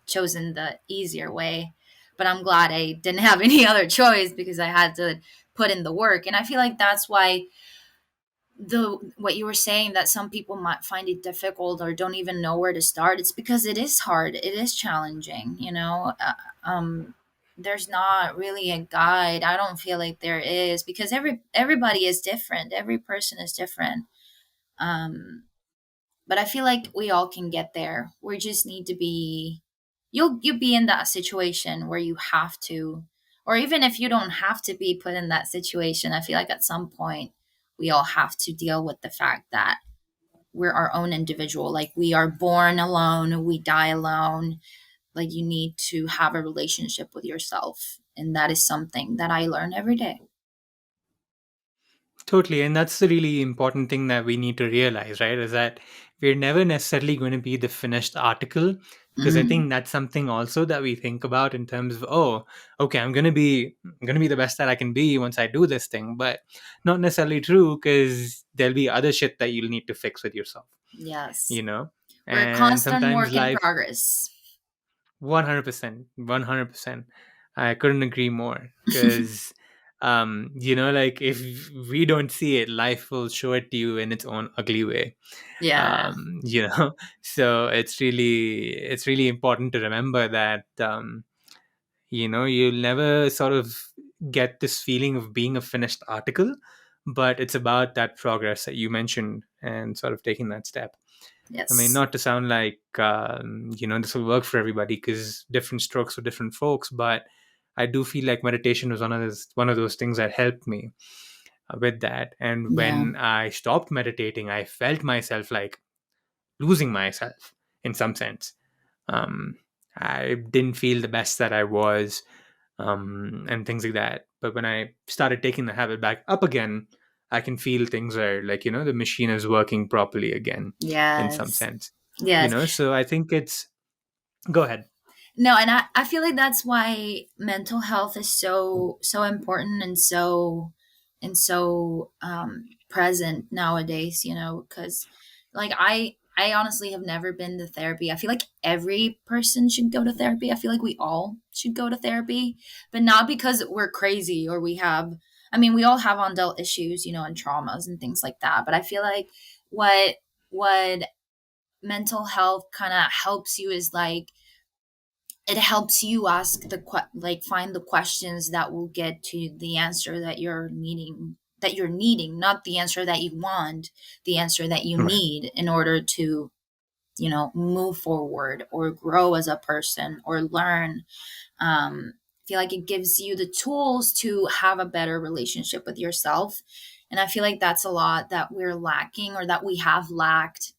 chosen the easier way. But I'm glad I didn't have any other choice, because I had to put in the work. And I feel like that's why, the what you were saying, that some people might find it difficult or don't even know where to start, it's because it is hard, it is challenging, there's not really a guide. I don't feel like there is, because everybody is different, every person is different. um but I feel like we all can get there. We just need to be you'll be in that situation where you have to, or even if you don't have to be put in that situation, I feel like at some point we all have to deal with the fact that we're our own individual. Like, we are born alone, we die alone. Like, you need to have a relationship with yourself, and that is something that I learn every day. Totally. And that's the really important thing that we need to realize, right? Is that we're never necessarily going to be the finished article. Because I Mm, think that's something also that we think about in terms of, oh, okay, I'm gonna be the best that I can be once I do this thing. But not necessarily true, because there'll be other shit that you'll need to fix with yourself, yes, you know? we're a And constant sometimes work in life, progress. 100%, 100%. I couldn't agree more. Because, like if we don't see it, life will show it to you in its own ugly way. Yeah, So it's really important to remember that, you'll never sort of get this feeling of being a finished article, but it's about that progress that you mentioned and sort of taking that step. I mean, yes, not to sound like, this will work for everybody, because different strokes for different folks, but I do feel like meditation was one of those things that helped me with that. And yeah, when I stopped meditating, I felt myself like losing myself in some sense. Um, I didn't feel the best that I was, and things like that. But when I started taking the habit back up again, I can feel things are like, the machine is working properly again in some yes, sense. yes. So I think it's, go ahead. No, and I feel like that's why mental health is so important and so present nowadays, because like I honestly have never been to therapy. I feel like every person should go to therapy. I feel like we all should go to therapy, but not because we're crazy or we have, I mean, we all have adult issues, and traumas and things like that, but I feel like what mental health kind of helps you is like, it helps you ask like find the questions that will get to the answer that you're needing, not the answer that you want, the answer that you Right. need in order to move forward or grow as a person or learn. I feel like it gives you the tools to have a better relationship with yourself, and I feel like that's a lot that we're lacking, or that we have lacked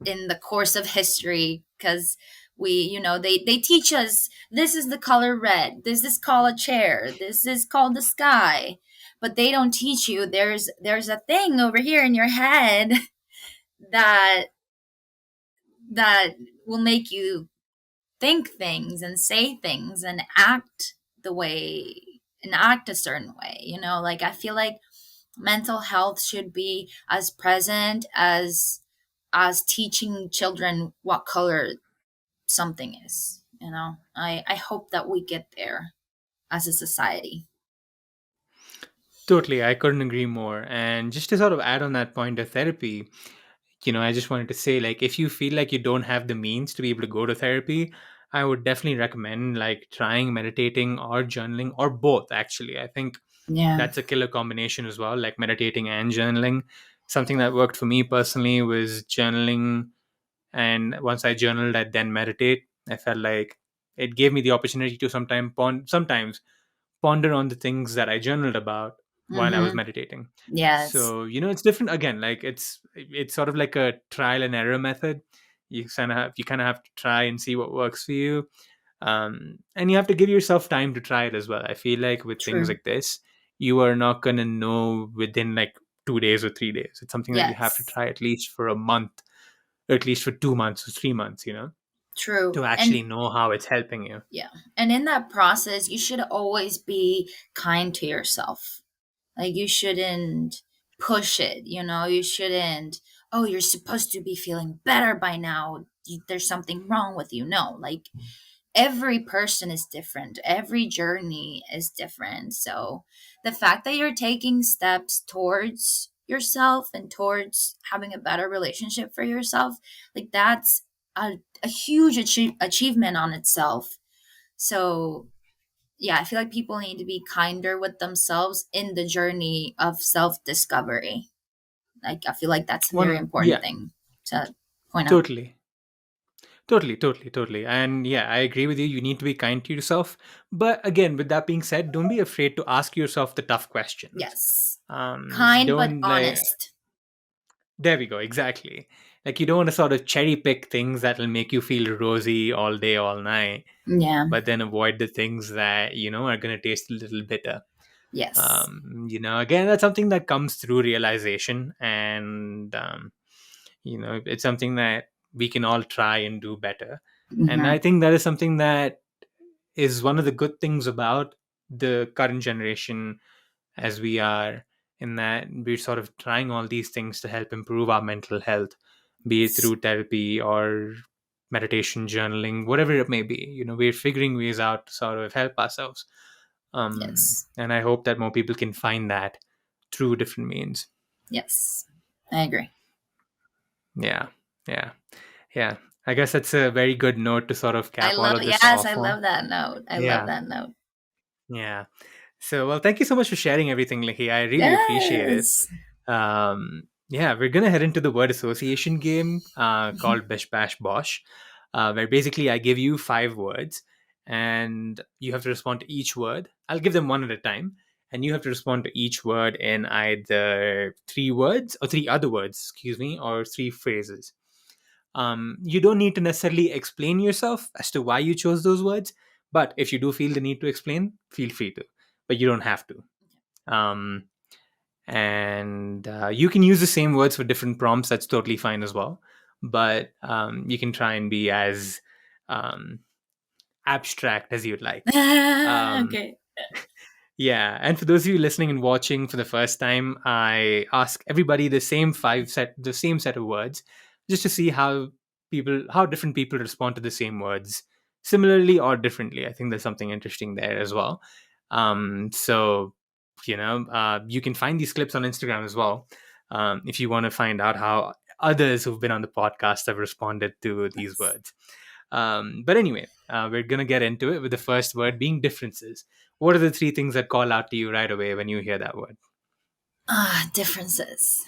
in the course of history, because they teach us this is the color red, this is called a chair, this is called the sky, but they don't teach you there's a thing over here in your head that that will make you think things and say things and act the way and act a certain way, like I feel like mental health should be as present as teaching children what color something is. I hope that we get there as a society. Totally. I couldn't agree more. And just to sort of add on that point of therapy, I just wanted to say, like, if you feel like you don't have the means to be able to go to therapy, I would definitely recommend like trying meditating or journaling, or both, actually. I think Yeah. that's a killer combination as well, like meditating and journaling. Something that worked for me personally was journaling, and once I journaled, I then meditate. I felt like it gave me the opportunity to sometimes ponder on the things that I journaled about while I was Mm-hmm. meditating. Yes. So, it's different again. Like it's sort of like a trial and error method. You kind of have to try and see what works for you. And you have to give yourself time to try it as well. I feel like with things True. like this, you are not gonna know within like 2 days or 3 days. It's something that you have to Yes. try at least for a month, or at least for 2 months or 3 months, True. to And actually know how it's helping you. yeah. And in that process, you should always be kind to yourself. Like, you shouldn't push it, you shouldn't, oh, you're supposed to be feeling better by now. There's something wrong with you. No, like, every person is different, every journey is different. So the fact that you're taking steps towards yourself and towards having a better relationship for yourself, like, that's a huge achievement on itself. So yeah, I feel like people need to be kinder with themselves in the journey of self-discovery. Like, I feel like that's a very One, important yeah, thing to point out. totally. Totally, totally, totally. And yeah, I agree with you. You need to be kind to yourself. But again, with that being said, don't be afraid to ask yourself the tough questions. Yes. Kind but Don't like, honest. there we go, exactly. Like, you don't want to sort of cherry pick things that will make you feel rosy all day, all night, Yeah. but then avoid the things that, are going to taste a little bitter. Yes. Again, that's something that comes through realization. And, it's something that we can all try and do better. And Hmm. I think that is something that is one of the good things about the current generation as we are, in that we're sort of trying all these things to help improve our mental health, be it Yes. through therapy or meditation, journaling, whatever it may be. We're figuring ways out to sort of help ourselves. Yes. And I hope that more people can find that through different means. Yes. I agree. Yeah, yeah, yeah. I guess that's a very good note to sort of I cap all love, of this yes, I off on. love that note. I love Yeah, that note. yeah. So, well, thank you so much for sharing everything, Lihi. I really appreciate it. Yes. Yeah, we're gonna head into the word association game called Bish Bash Bosh, where basically I give you 5 words, and you have to respond to each word. I'll give them one at a time, and you have to respond to each word in either 3 words or 3 other words, excuse me, or 3 phrases. You don't need to necessarily explain yourself as to why you chose those words, but if you do feel the need to explain, feel free to, but you don't have to. Um, and You can use the same words for different prompts. That's totally fine as well. But you can try and be as um, abstract as you'd like. Um, Okay. yeah, and for those of you listening and watching for the first time, I ask everybody the same set of words, just to see how different people respond to the same words, similarly or differently. I think there's something interesting there as well. So you can find these clips on Instagram as well, if you want to find out how others who've been on the podcast have responded to these Nice. words. But anyway, we're going to get into it with the first word being differences. What are the 3 things that call out to you right away when you hear that word? Differences.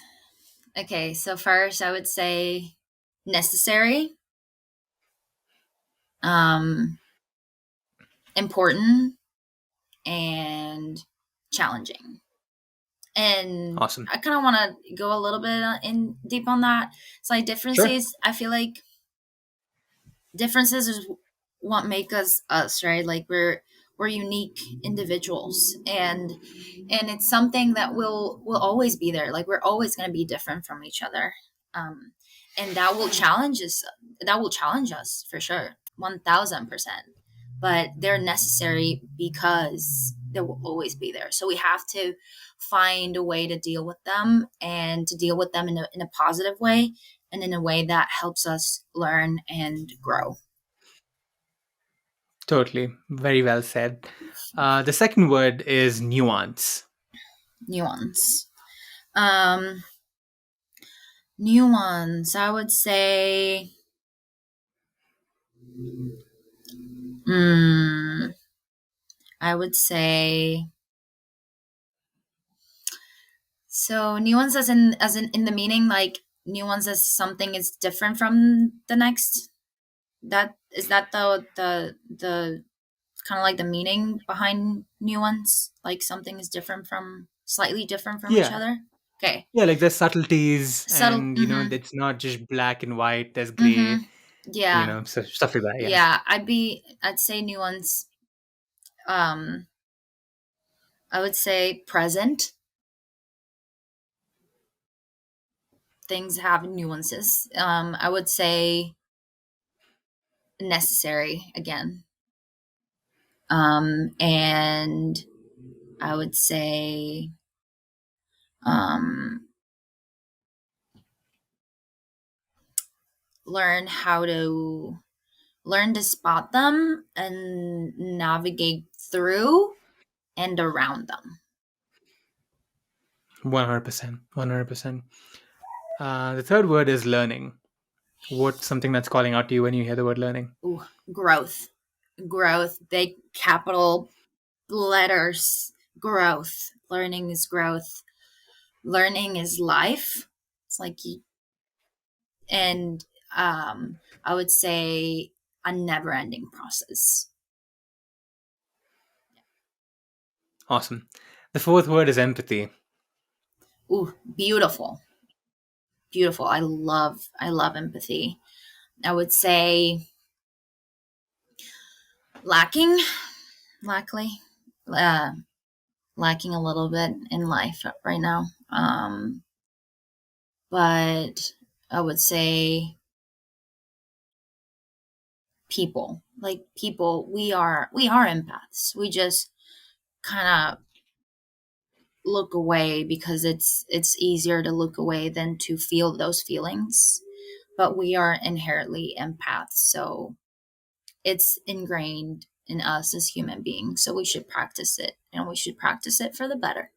Okay, so first I would say necessary, um, important, and challenging. And Awesome. I kind of want to go a little bit in deep on that. It's like Sure. differences. I feel like differences is what make us us, right? Like we're unique individuals, and it's something that will always be there. Like we're always going to be different from each other, um, and that will challenge us. That will challenge us for sure, 1,000%. But they're necessary because they will always be there. So we have to find a way to deal with them, and to deal with them in a positive way, and in a way that helps us learn and grow. Totally. Very well said. The second word is nuance. Nuance. Um, Nuance. I would say. Mm, I would say. So nuance, as in the meaning, like nuance as something is different from the next. That is that the kind of like the meaning behind nuance, like something is different from slightly different from each Yeah. other. Okay. Yeah, like there's subtleties, Subtle. and Mm-hmm. it's not just black and white, there's Mm-hmm. gray, Yeah. so stuff like that. Yeah. Yeah. I'd say nuance. Um, I would say present. Things have nuances. I would say necessary again. And I would say um, learn how to learn to spot them and navigate through and around them. 100%. 100%. The third word is learning. What's something that's calling out to you when you hear the word learning? Ooh, growth. Growth. Big capital letters. Growth. Learning is growth. Learning is life. It's like you, and I would say a never-ending process. Awesome. The fourth word is empathy. Ooh, beautiful, beautiful. I love empathy. I would say lacking, luckily, uh, lacking a little bit in life right now. But I would say people, like people, we are empaths. We just kind of look away because it's easier to look away than to feel those feelings. But we are inherently empaths, so it's ingrained in us as human beings. So we should practice it, and we should practice it for the better.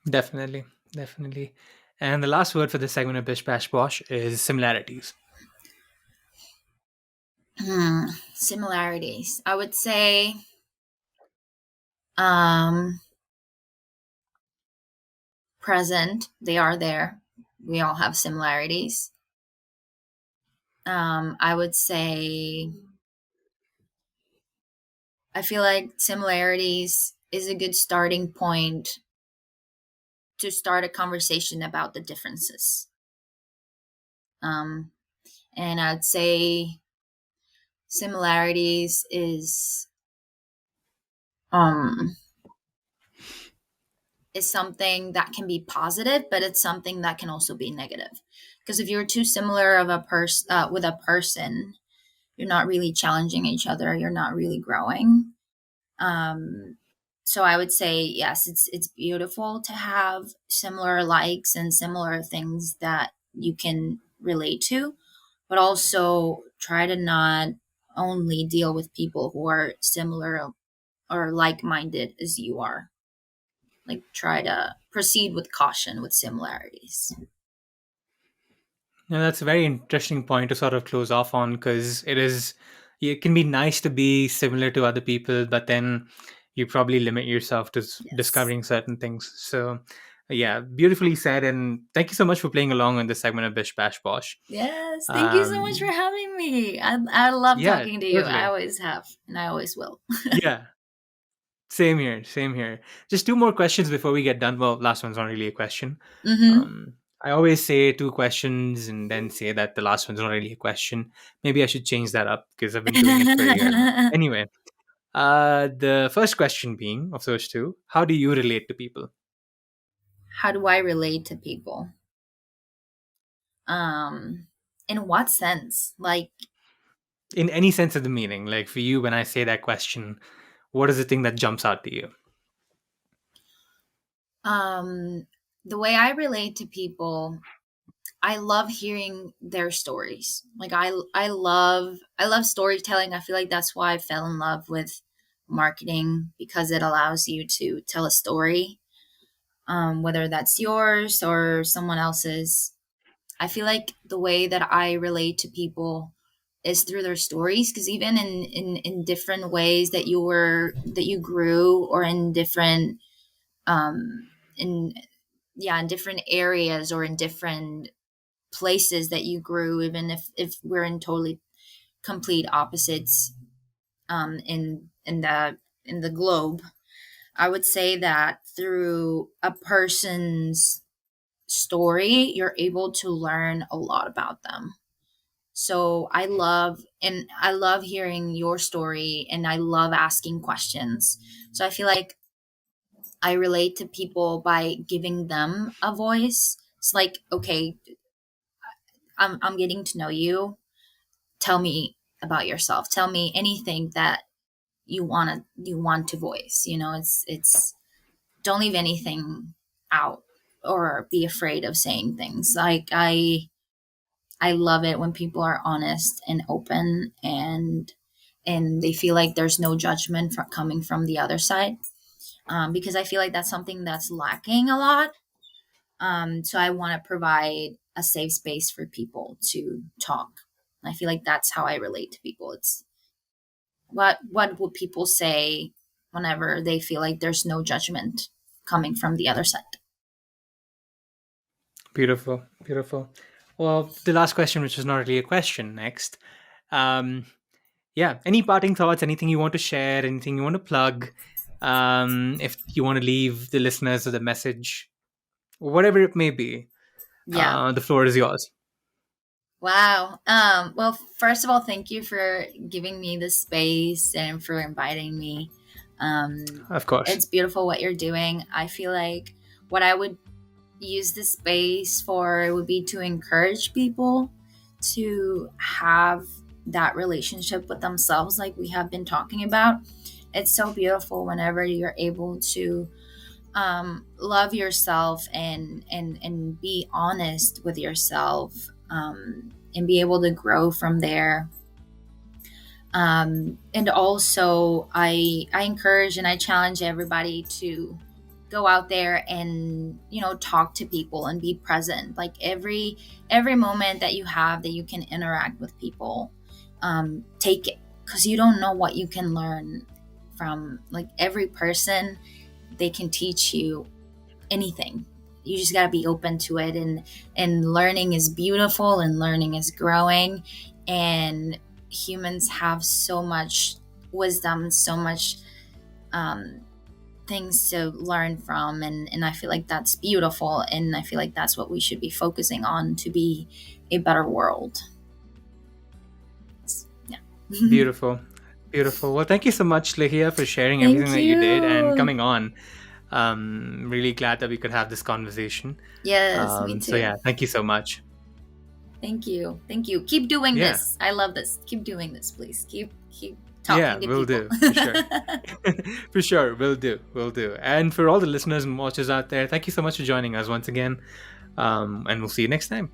Definitely. Definitely. And the last word for this segment of Bish Bash Bosh is similarities. Similarities. I would say um present. They are there. We all have similarities. I would say I feel like similarities is a good starting point to start a conversation about the differences. Um, and I'd say similarities um, is something that can be positive, but it's something that can also be negative. Because if you're too similar of a person with a person, you're not really challenging each other. You're not really growing. Um, so I would say yes, it's beautiful to have similar likes and similar things that you can relate to, but also try to not only deal with people who are similar or like-minded as you are. Like try to proceed with caution with similarities. Now, that's a very interesting point to sort of close off on because it can be nice to be similar to other people, but then you probably limit yourself to Yes. discovering certain things. So, yeah, beautifully said. And thank you so much for playing along on this segment of Bish Bash Bosh. Yes. Thank you so much for Um, having me. I love yeah, talking to you. I totally. always have, and I always will. Yeah, same here. Same here. Just two more questions before we get done. Well, last one's not really a question. Mm-hmm. I always say two questions and then say that the last one's not really a question. Maybe I should change that up because I've been doing it for a year now. Anyway, the first question being of those two, how do you relate to people? How do I relate to people? Um, in what sense? Like, In any sense of the meaning. Like for you, when I say that question, what is the thing that jumps out to you? um, the way I relate to people, I love hearing their stories. Like, I love storytelling. I feel like that's why I fell in love with marketing because it allows you to tell a story, whether that's yours or someone else's. I feel like the way that I relate to people is through their stories because even in different ways that you grew or in different in yeah in different areas or in different places that you grew, even if we're in totally complete opposites in the globe, I would say that through a person's story you're able to learn a lot about them. So I love hearing your story and I love asking questions. So I feel like I relate to people by giving them a voice. It's like, okay, I'm getting to know you. Tell me about yourself. Tell me anything that you want to voice. It's don't leave anything out or be afraid of saying things. Like I love it when people are honest and open and they feel like there's no judgment coming from the other side, because I feel like that's something that's lacking a lot. So I want to provide a safe space for people to talk. I feel like that's how I relate to people. It's what would people say whenever they feel like there's no judgment coming from the other side. Beautiful, beautiful. Well, the last question, which is not really a question, next. Um, yeah, any parting thoughts, anything you want to share, anything you want to plug, if you want to leave the listeners with a message, whatever it may be, Yeah. the floor is yours. Wow. Well, first of all, thank you for giving me the space and for inviting me. Of course. It's beautiful what you're doing. I feel like what I would use this space for would be to encourage people to have that relationship with themselves, like we have been talking about. It's so beautiful whenever you're able to love yourself and be honest with yourself, and be able to grow from there. And also, I encourage and I challenge everybody to go out there and talk to people and be present. Like every moment that you have that you can interact with people, take it, because you don't know what you can learn from like every person. They can teach you anything. You just got to be open to it, and learning is beautiful and learning is growing, and humans have so much wisdom, so much things to learn from, and I feel like that's beautiful, and I feel like that's what we should be focusing on to be a better world. Yeah. Beautiful. Beautiful. Well, thank you so much, Ligia, for sharing Thank everything that you did and you. coming on. Really glad that we could have this conversation. Yes, me So too. yeah, thank you so much. Thank you. Keep doing Yeah. this. I love this. Keep doing this, please. Keep talking Yeah, to will people. do, for sure. For sure, will do. And for all the listeners and watchers out there, thank you so much for joining us once again. And we'll see you next time.